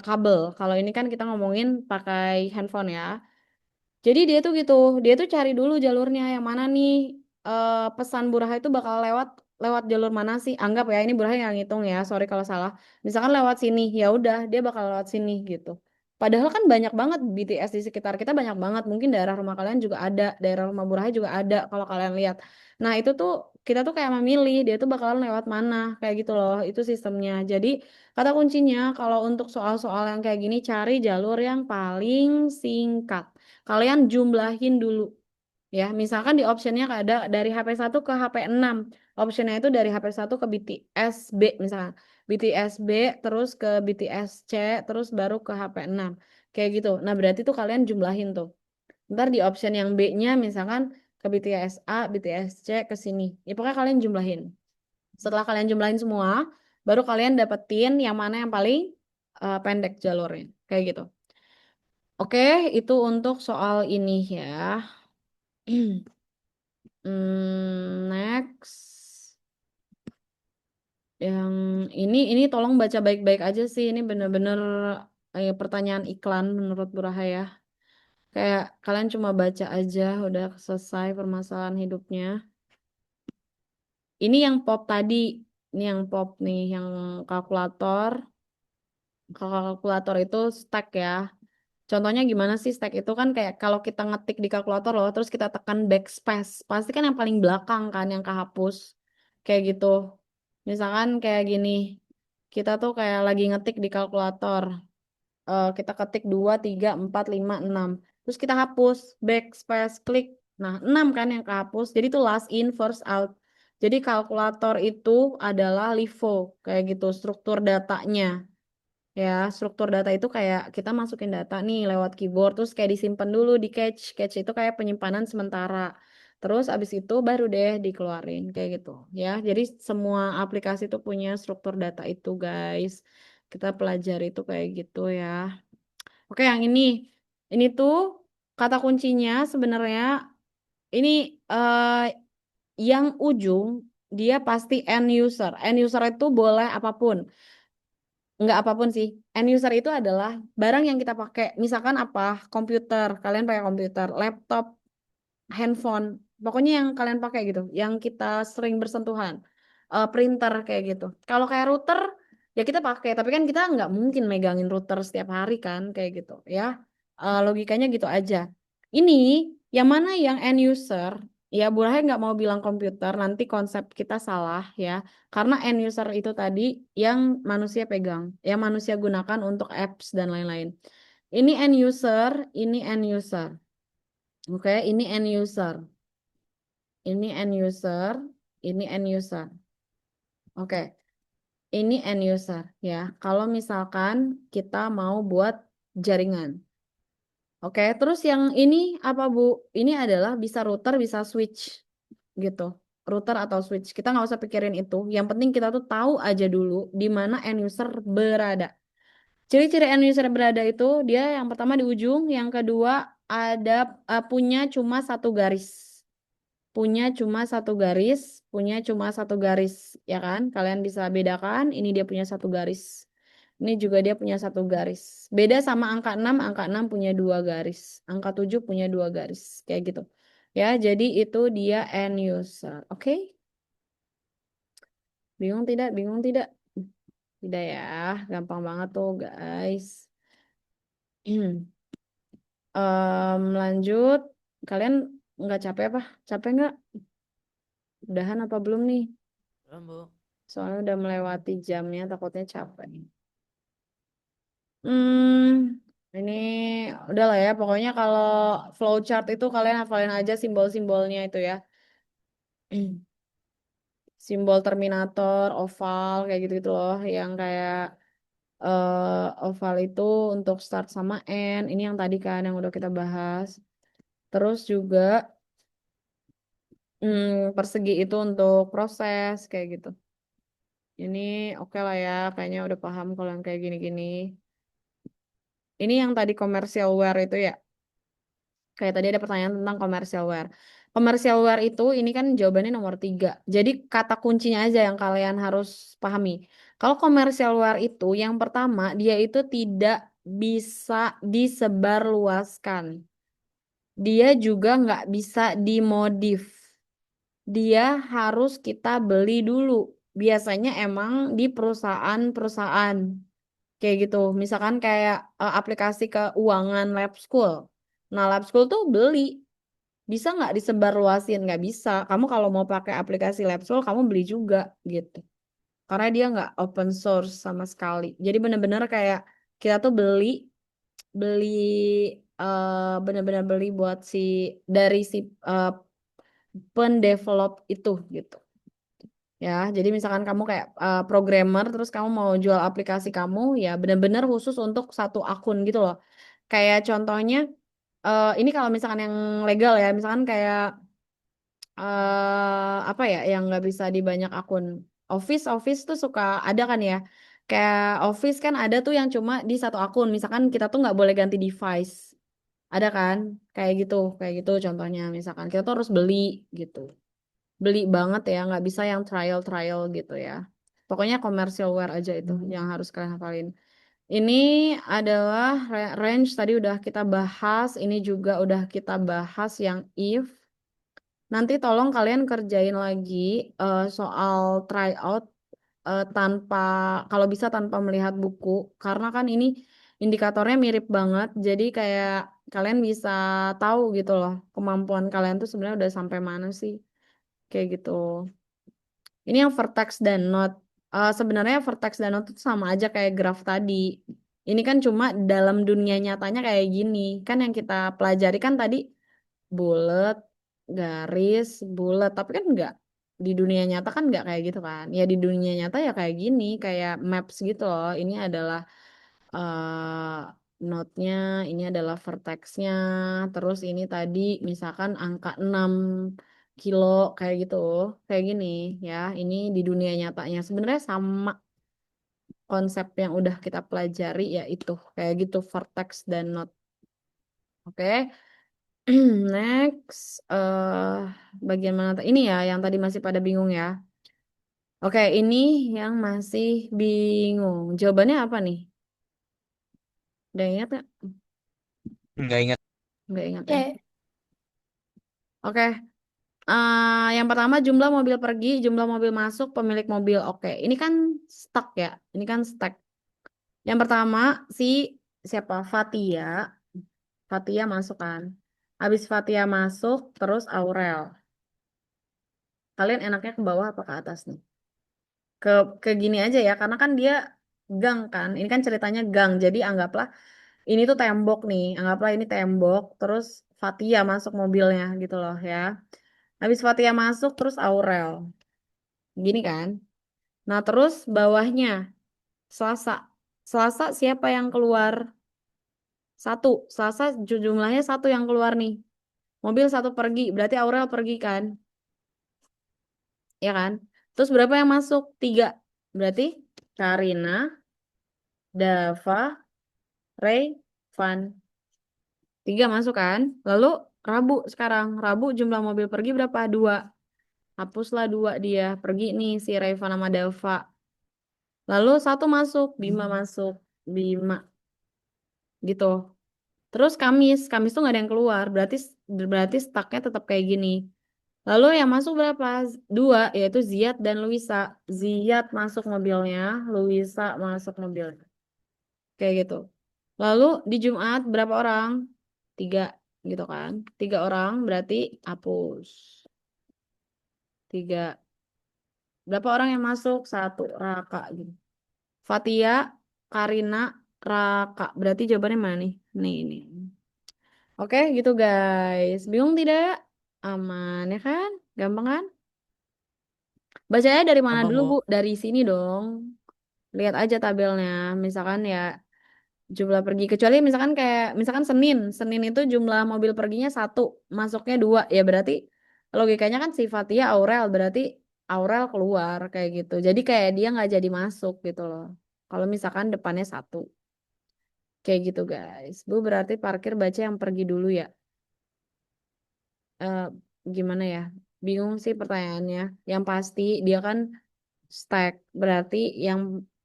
kabel. Kalau ini kan kita ngomongin pakai handphone ya. Jadi dia tuh gitu, dia tuh cari dulu jalurnya yang mana nih pesan Buraha itu bakal lewat lewat jalur mana sih? Anggap ya ini Buraha yang ngitung ya, sorry kalau salah. Misalkan lewat sini, ya udah dia bakal lewat sini gitu. Padahal kan banyak banget BTS di sekitar kita banyak banget. Mungkin daerah rumah kalian juga ada, daerah rumah Buraha juga ada kalau kalian lihat. Nah itu tuh kita tuh kayak memilih dia tuh bakalan lewat mana kayak gitu loh. Itu sistemnya. Jadi kata kuncinya kalau untuk soal-soal yang kayak gini cari jalur yang paling singkat. Kalian jumlahin dulu ya. Misalkan di optionnya ada dari HP 1 ke HP 6. Optionnya itu dari HP 1 ke BTS B misalkan. BTS B terus ke BTS C terus baru ke HP 6. Kayak gitu. Nah berarti tuh kalian jumlahin tuh. Ntar di option yang B-nya misalkan ke BTS A, BTS C, ke sini. Ya pokoknya kalian jumlahin. Setelah kalian jumlahin semua, baru kalian dapetin yang mana yang paling pendek jalurnya. Kayak gitu. Oke, itu untuk soal ini ya. Next. Yang ini tolong baca baik-baik aja sih. Ini bener-bener pertanyaan iklan menurut Bu Raha ya. Kayak kalian cuma baca aja, udah selesai permasalahan hidupnya. Ini yang pop tadi, ini yang pop nih, yang kalkulator. Kalau kalkulator itu stack ya. Contohnya gimana sih stack itu kan kayak kalau kita ngetik di kalkulator loh, terus kita tekan backspace, pasti kan yang paling belakang kan yang kehapus. Kayak gitu. Misalkan kayak gini, kita tuh kayak lagi ngetik di kalkulator. Kita ketik 2, 3, 4, 5, 6. Terus kita hapus, backspace, klik. Nah, 6 kan yang kehapus. Jadi itu last in, first out. Jadi kalkulator itu adalah LIFO, kayak gitu, struktur datanya. Ya, struktur data itu kayak kita masukin data nih lewat keyboard, terus kayak disimpan dulu di cache. Cache itu kayak penyimpanan sementara. Terus abis itu baru deh dikeluarin, kayak gitu. Ya, jadi semua aplikasi itu punya struktur data itu, guys. Kita pelajari itu kayak gitu ya. Oke, yang ini. Ini tuh kata kuncinya sebenarnya ini yang ujung dia pasti end user. End user itu boleh apapun. Enggak apapun sih. End user itu adalah barang yang kita pakai. Misalkan apa? Komputer. Kalian pakai komputer, laptop, handphone. Pokoknya yang kalian pakai gitu. Yang kita sering bersentuhan. Printer kayak gitu. Kalau kayak router ya kita pakai. Tapi kan kita nggak mungkin megangin router setiap hari kan kayak gitu ya. Logikanya gitu aja. Ini yang mana yang end user? Ya Bu Rahel nggak mau bilang komputer. Nanti konsep kita salah ya. Karena end user itu tadi yang manusia pegang, yang manusia gunakan untuk apps dan lain-lain. Ini end user, ini end user. Oke, ini end user. Ini end user, ini end user. Oke, ini end user ya. Kalau misalkan kita mau buat jaringan. Oke, terus yang ini apa Bu? Ini adalah bisa router, bisa switch gitu. Router atau switch. Kita nggak usah pikirin itu. Yang penting kita tuh tahu aja dulu di mana end user berada. Ciri-ciri end user berada itu dia yang pertama di ujung, yang kedua ada punya cuma satu garis. Punya cuma satu garis, punya cuma satu garis, ya kan? Kalian bisa bedakan, ini dia punya satu garis. Ini juga dia punya satu garis. Beda sama angka 6 punya dua garis. Angka 7 punya dua garis, kayak gitu. Ya, jadi itu dia end user. Oke? Bingung tidak? Bingung tidak? Tidak ya, gampang banget tuh guys. Lanjut. Kalian nggak capek apa? Capek nggak? Udahan apa belum nih? Belum, Bu. Soalnya udah melewati jamnya, takutnya capek. Ini udah lah ya. Pokoknya kalau flowchart itu kalian hafalin aja simbol-simbolnya itu ya. Simbol terminator, oval, kayak gitu-gitu loh. Yang kayak oval itu untuk start sama end. Ini yang tadi kan yang udah kita bahas. Terus juga persegi itu untuk proses kayak gitu. Ini oke lah ya, kayaknya udah paham kalau yang kayak gini-gini. Ini yang tadi commercial wear itu ya. Kayak tadi ada pertanyaan tentang commercial wear. Commercial wear itu ini kan jawabannya nomor 3. Jadi kata kuncinya aja yang kalian harus pahami. Kalau commercial wear itu yang pertama dia itu tidak bisa disebarluaskan. Dia juga nggak bisa dimodif. Dia harus kita beli dulu. Biasanya emang di perusahaan-perusahaan kayak gitu. Misalkan kayak aplikasi keuangan Lab School. Nah, Lab School tuh beli. Bisa nggak disebarluasin? Nggak bisa. Kamu kalau mau pakai aplikasi Lab School, kamu beli juga gitu. Karena dia nggak open source sama sekali. Jadi bener-bener kayak kita tuh beli beli benar-benar beli buat dari si pendevelop itu gitu. Ya, jadi misalkan kamu kayak programmer terus kamu mau jual aplikasi kamu ya benar-benar khusus untuk satu akun gitu loh. Kayak contohnya ini kalau misalkan yang legal ya, misalkan kayak apa ya yang nggak bisa di banyak akun. Office tuh suka ada kan ya. Kayak Office kan ada tuh yang cuma di satu akun. Misalkan kita tuh nggak boleh ganti device. Ada kan? Kayak gitu contohnya. Misalkan kita tuh harus beli gitu. Beli banget ya, nggak bisa yang trial gitu ya. Pokoknya commercial wear aja itu yang harus kalian hafalin. Ini adalah range tadi udah kita bahas, ini juga udah kita bahas yang if. Nanti tolong kalian kerjain lagi soal tryout tanpa kalau bisa tanpa melihat buku karena kan ini indikatornya mirip banget. Jadi kayak kalian bisa tahu gitu loh kemampuan kalian tuh sebenarnya udah sampai mana sih. Kayak gitu. Ini yang vertex dan note. Sebenarnya vertex dan note itu sama aja kayak graf tadi. Ini kan cuma dalam dunia nyatanya kayak gini. Kan yang kita pelajari kan tadi bulat, garis, bulat. Tapi kan enggak. Di dunia nyata kan enggak kayak gitu kan. Ya di dunia nyata ya kayak gini. Kayak maps gitu loh. Ini adalah eh note-nya, ini adalah vertex-nya. Terus ini tadi misalkan angka 6 kilo kayak gitu. Kayak gini ya. Ini di dunia nyatanya. Sebenarnya sama konsep yang udah kita pelajari yaitu kayak gitu vertex dan note. Oke. Next bagian mana? Ini ya yang tadi masih pada bingung ya. Oke, ini yang masih bingung. Jawabannya apa nih? Udah ingat nggak? Nggak ingat. Nggak ingat ya. Ya, Oke. Yang pertama jumlah mobil pergi, jumlah mobil masuk, pemilik mobil. Oke, ini kan stuck ya. Ini kan stack. Yang pertama si siapa? Fatia. Fatia masuk kan. Habis Fatia masuk, terus Aurel. Kalian enaknya ke bawah apa ke atas nih? Ke gini aja ya, karena kan dia gang kan. Ini kan ceritanya gang. Jadi anggaplah ini tuh tembok nih. Anggaplah ini tembok, terus Fatia masuk mobilnya gitu loh ya. Habis Fatia masuk, terus Aurel. Gini kan. Nah, terus bawahnya Selasa. Selasa siapa yang keluar? Satu. Selasa jumlahnya satu yang keluar nih. Mobil satu pergi, berarti Aurel pergi kan? Ya kan? Terus berapa yang masuk? Tiga. Berarti Karina, Dava, Ray, Van. Tiga masuk kan? Lalu Rabu sekarang. Rabu jumlah mobil pergi berapa? Dua. Hapuslah dua dia. Pergi nih si Rayvan sama Dava. Lalu satu masuk, Bima masuk. Bima gitu. Terus Kamis tuh nggak ada yang keluar, berarti stucknya tetap kayak gini. Lalu yang masuk berapa? Dua, yaitu Ziad dan Luisa. Ziad masuk mobilnya, Luisa masuk mobilnya. Kayak gitu. Lalu di Jumat berapa orang? Tiga, gitu kan? Tiga orang berarti hapus. Tiga. Berapa orang yang masuk? Satu, Raka gitu. Fatia, Karina, Raka. Berarti jawabannya mana nih? Nih, ini. Oke, gitu guys. Bingung tidak? Aman ya kan? Gampang kan? Bacanya dari mana Apa, dulu, Bu? Bu? Dari sini dong. Lihat aja tabelnya. Misalkan ya jumlah pergi. Kecuali misalkan kayak, misalkan Senin. Senin itu jumlah mobil perginya satu, masuknya dua. Ya berarti logikanya kan si Fatia Aurel. Berarti Aurel keluar kayak gitu. Jadi kayak dia nggak jadi masuk gitu loh. Kalau misalkan depannya satu. Kayak gitu guys. Bu berarti parkir baca yang pergi dulu ya. eh, Gimana ya? Bingung sih pertanyaannya. Yang pasti dia kan stack, berarti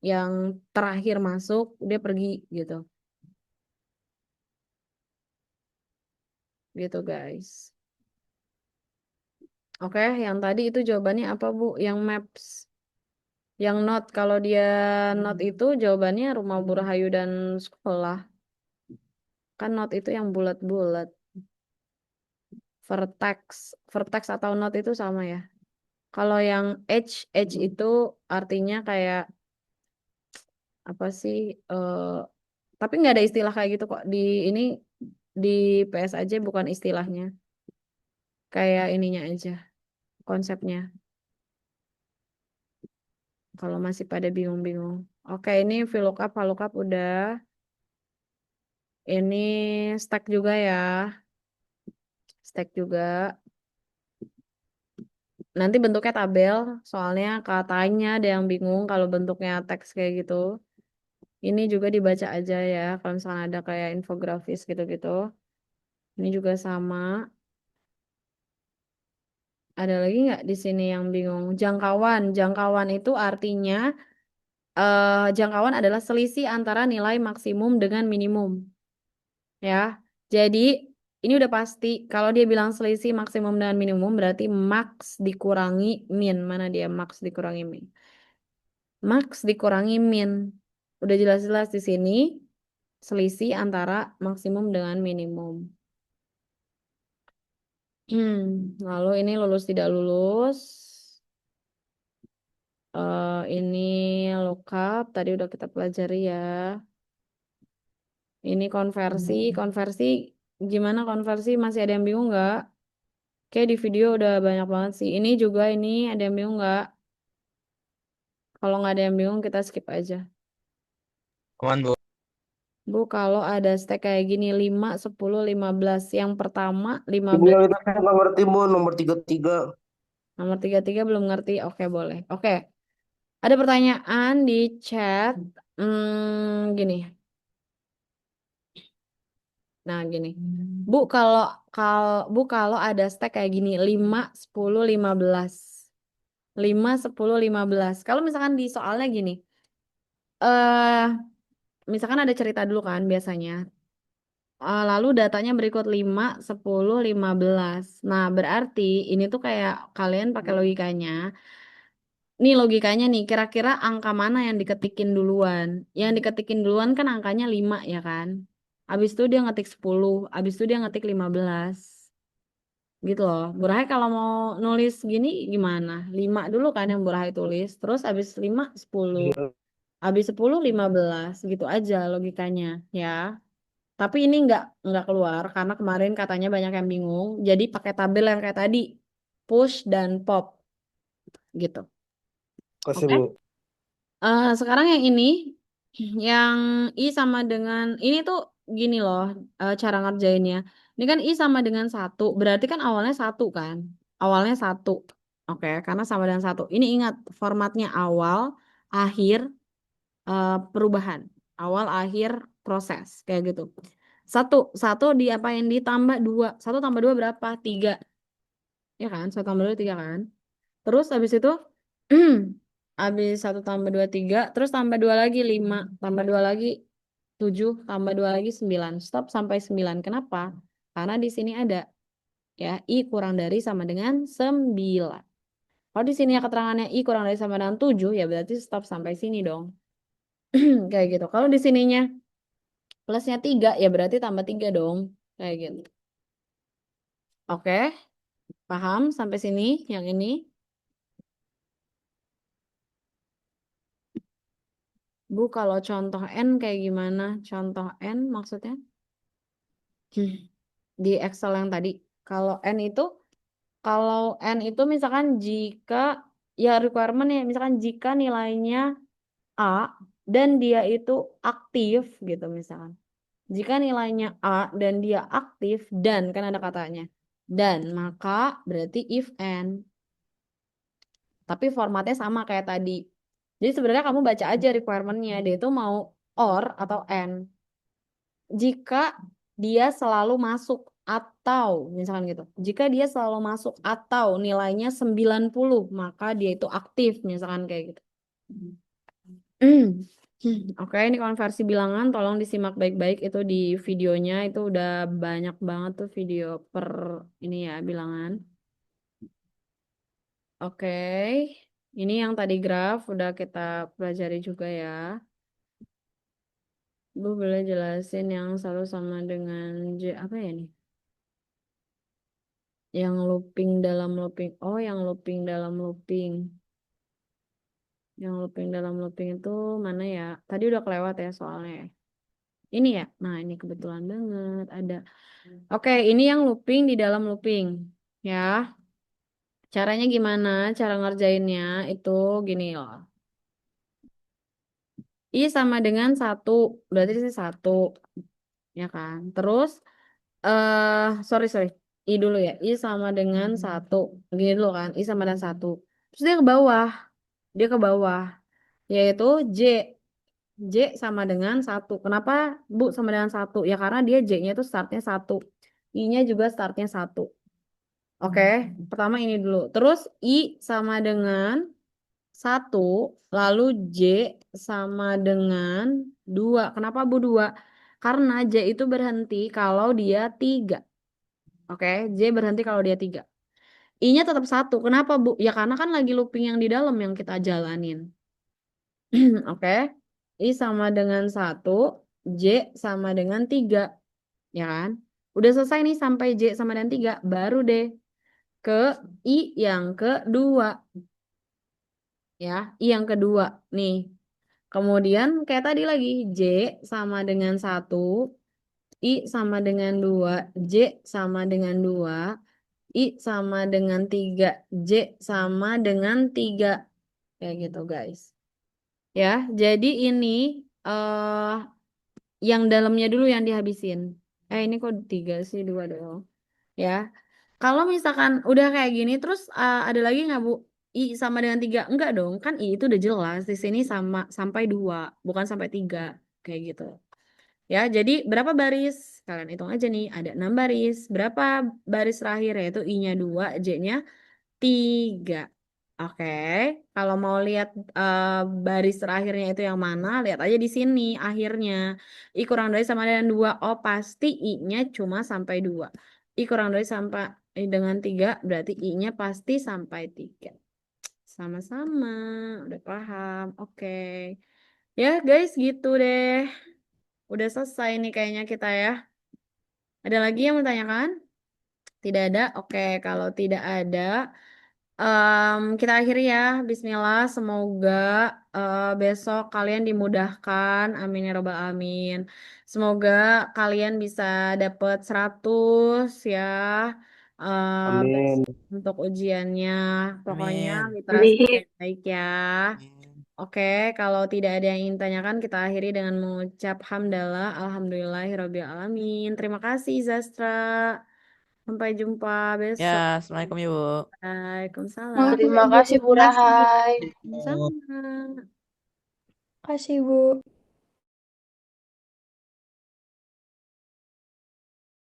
yang terakhir masuk dia pergi gitu. Gitu guys. Oke, yang tadi itu jawabannya apa, Bu? Yang maps, yang not. Kalau dia not itu jawabannya rumah Bu Rahayu dan sekolah. Kan not itu yang bulat-bulat. Vertex, vertex atau not itu sama ya. Kalau yang edge itu artinya kayak apa sih tapi nggak ada istilah kayak gitu kok di ini di PS aja bukan istilahnya kayak ininya aja konsepnya kalau masih pada bingung-bingung. Oke, ini VLOOKUP VLOOKUP udah, ini stack juga ya, stack juga Nanti bentuknya tabel, soalnya katanya ada yang bingung kalau bentuknya teks kayak gitu. Ini juga dibaca aja ya, kalau misalnya ada kayak infografis gitu-gitu. Ini juga sama. Ada lagi nggak di sini yang bingung? Jangkauan. Jangkauan itu artinya jangkauan adalah selisih antara nilai maksimum dengan minimum. Ya. Jadi ini udah pasti. Kalau dia bilang selisih maksimum dengan minimum berarti max dikurangi min. Mana dia max dikurangi min? Max dikurangi min. Udah jelas-jelas di sini selisih antara maksimum dengan minimum. Lalu ini lulus tidak lulus. Ini lookup tadi udah kita pelajari ya. Ini konversi, konversi gimana konversi? Masih ada yang bingung nggak? Oke, di video udah banyak banget sih. Ini juga ini ada yang bingung nggak? Kalau nggak ada yang bingung kita skip aja. Aman, Bu. Bu, kalau ada stack kayak gini 5, 10, 15. Yang pertama Ibu 15, yang itu saya nggak ngerti Bu, nomor 33. nomor 33 belum ngerti. Oke, boleh. Oke. Ada pertanyaan di chat. Gini. Nah, gini. Bu, kalau ada stack kayak gini 5, 10, 15. 5, 10, 15. Kalau misalkan di soalnya gini. Eh, misalkan ada cerita dulu kan biasanya. Lalu datanya berikut 5, 10, 15. Nah, berarti ini tuh kayak kalian pakai logikanya. Nih logikanya nih, kira-kira angka mana yang diketikin duluan? Yang diketikin duluan kan angkanya 5 ya kan? Habis itu dia ngetik 10, habis itu dia ngetik 15. Gitu loh. Burahai kalau mau nulis gini gimana? 5 dulu kan yang Burahai tulis, terus habis 5, 10. Iya. Habis 10, 15. Gitu aja logikanya ya. Tapi ini nggak keluar karena kemarin katanya banyak yang bingung. Jadi pakai tabel yang kayak tadi, push dan pop gitu. Kasih Oke? Bu. Sekarang yang ini, yang I sama dengan ini tuh gini loh cara ngerjainnya. Ini kan I sama dengan 1, berarti kan awalnya 1 kan? Awalnya 1. Oke, karena sama dengan 1. Ini ingat formatnya awal, akhir, perubahan. Awal, akhir, proses kayak gitu. 1 diapain? Ditambah 2. 1 tambah 2 berapa? 3. Ya kan? 1 tambah 2 3 kan? Terus habis itu habis 1 tambah 2 3, terus tambah 2 lagi 5, tambah 2 lagi 7, tambah 2 lagi 9. Stop sampai 9. Kenapa? Karena di sini ada ya I kurang dari sama dengan 9. Kalau di sini ya keterangannya I kurang dari sama dengan 7, ya berarti stop sampai sini dong. Kayak gitu. Kalau di sininya plusnya 3, ya berarti tambah 3 dong. Kayak gitu. Oke, paham sampai sini yang ini? Bu, kalau contoh N kayak gimana? Contoh N maksudnya? Di Excel yang tadi. Kalau N itu misalkan jika ya requirement ya misalkan jika nilainya A dan dia itu aktif gitu misalkan. Jika nilainya A dan dia aktif dan kan ada katanya. Dan maka berarti if N. Tapi formatnya sama kayak tadi. Jadi sebenarnya kamu baca aja requirement-nya. Dia itu mau or atau N. Jika dia selalu masuk atau misalkan gitu. Jika dia selalu masuk atau nilainya 90, maka dia itu aktif misalkan kayak gitu. Oke, ini konversi bilangan tolong disimak baik-baik itu di videonya itu udah banyak banget tuh video per ini ya bilangan. Oke. Ini yang tadi graf udah kita pelajari juga ya. Bu boleh jelasin yang selalu sama dengan J apa ya nih? Yang looping dalam looping. Oh, yang looping dalam looping. Yang looping dalam looping itu mana ya? Tadi udah kelewat ya soalnya. Ini ya. Nah, ini kebetulan banget ada. Oke, ini yang looping di dalam looping. Ya. Caranya gimana? Cara ngerjainnya itu gini loh. I sama dengan 1. Berarti ini 1. Ya kan? Terus sorry. I dulu ya. I sama dengan 1. Gini dulu kan. I sama dengan 1. Terus dia ke bawah. Dia ke bawah. Yaitu J. J sama dengan 1. Kenapa Bu sama dengan 1? Ya karena dia J-nya itu startnya 1. I-nya juga startnya 1. Oke. Pertama ini dulu. Terus I sama dengan 1. Lalu J sama dengan 2. Kenapa Bu 2? Karena J itu berhenti kalau dia 3. Oke. J berhenti kalau dia 3. I-nya tetap 1. Kenapa Bu? Ya karena kan lagi looping yang di dalam yang kita jalanin. Oke. I sama dengan 1. J sama dengan 3. Ya kan? Udah selesai nih sampai J sama dengan 3. Baru deh ke I yang kedua. Ya, I yang kedua. Nih. Kemudian kayak tadi lagi. J sama dengan 1. I sama dengan 2. J sama dengan 2. I sama dengan 3. J sama dengan 3. Kayak gitu guys. Ya, jadi ini yang dalamnya dulu yang dihabisin. Ini kok 3 sih, 2 doang. Ya, kalau misalkan udah kayak gini, terus ada lagi nggak Bu? I sama dengan 3? Enggak dong, kan I itu udah jelas. Di sini sama sampai 2, bukan sampai 3. Kayak gitu. Ya, jadi berapa baris? Kalian hitung aja nih, ada 6 baris. Berapa baris terakhir? Yaitu I-nya 2, J-nya 3. Oke, kalau mau lihat baris terakhirnya itu yang mana, lihat aja di sini akhirnya. I kurang dari sama dengan 2. Oh, pasti I-nya cuma sampai 2. I kurang dari sampai dengan 3, berarti I-nya pasti sampai 3. Sama-sama, udah paham. Oke. Ya, guys, gitu deh. Udah selesai nih kayaknya kita ya. Ada lagi yang mau tanyakan? Tidak ada? Oke, kalau tidak ada, kita akhiri ya. Bismillah, semoga besok kalian dimudahkan. Amin ya robbal alamin. Semoga kalian bisa dapet 100 ya. Amin. Untuk ujiannya. Pokoknya Amin. literasi Amin. baik ya. Amin. Oke, kalau tidak ada yang ingin tanyakan, kita akhiri dengan mengucap hamdalah, alhamdulillahirabbil alamin. Terima kasih Zastra. Sampai jumpa Ya, besok. Assalamualaikum Ibu. Waalaikumsalam. Makasih Terima Ibu, kasih Bu terima kasih. Rahai. Sama. Kasih, Bu.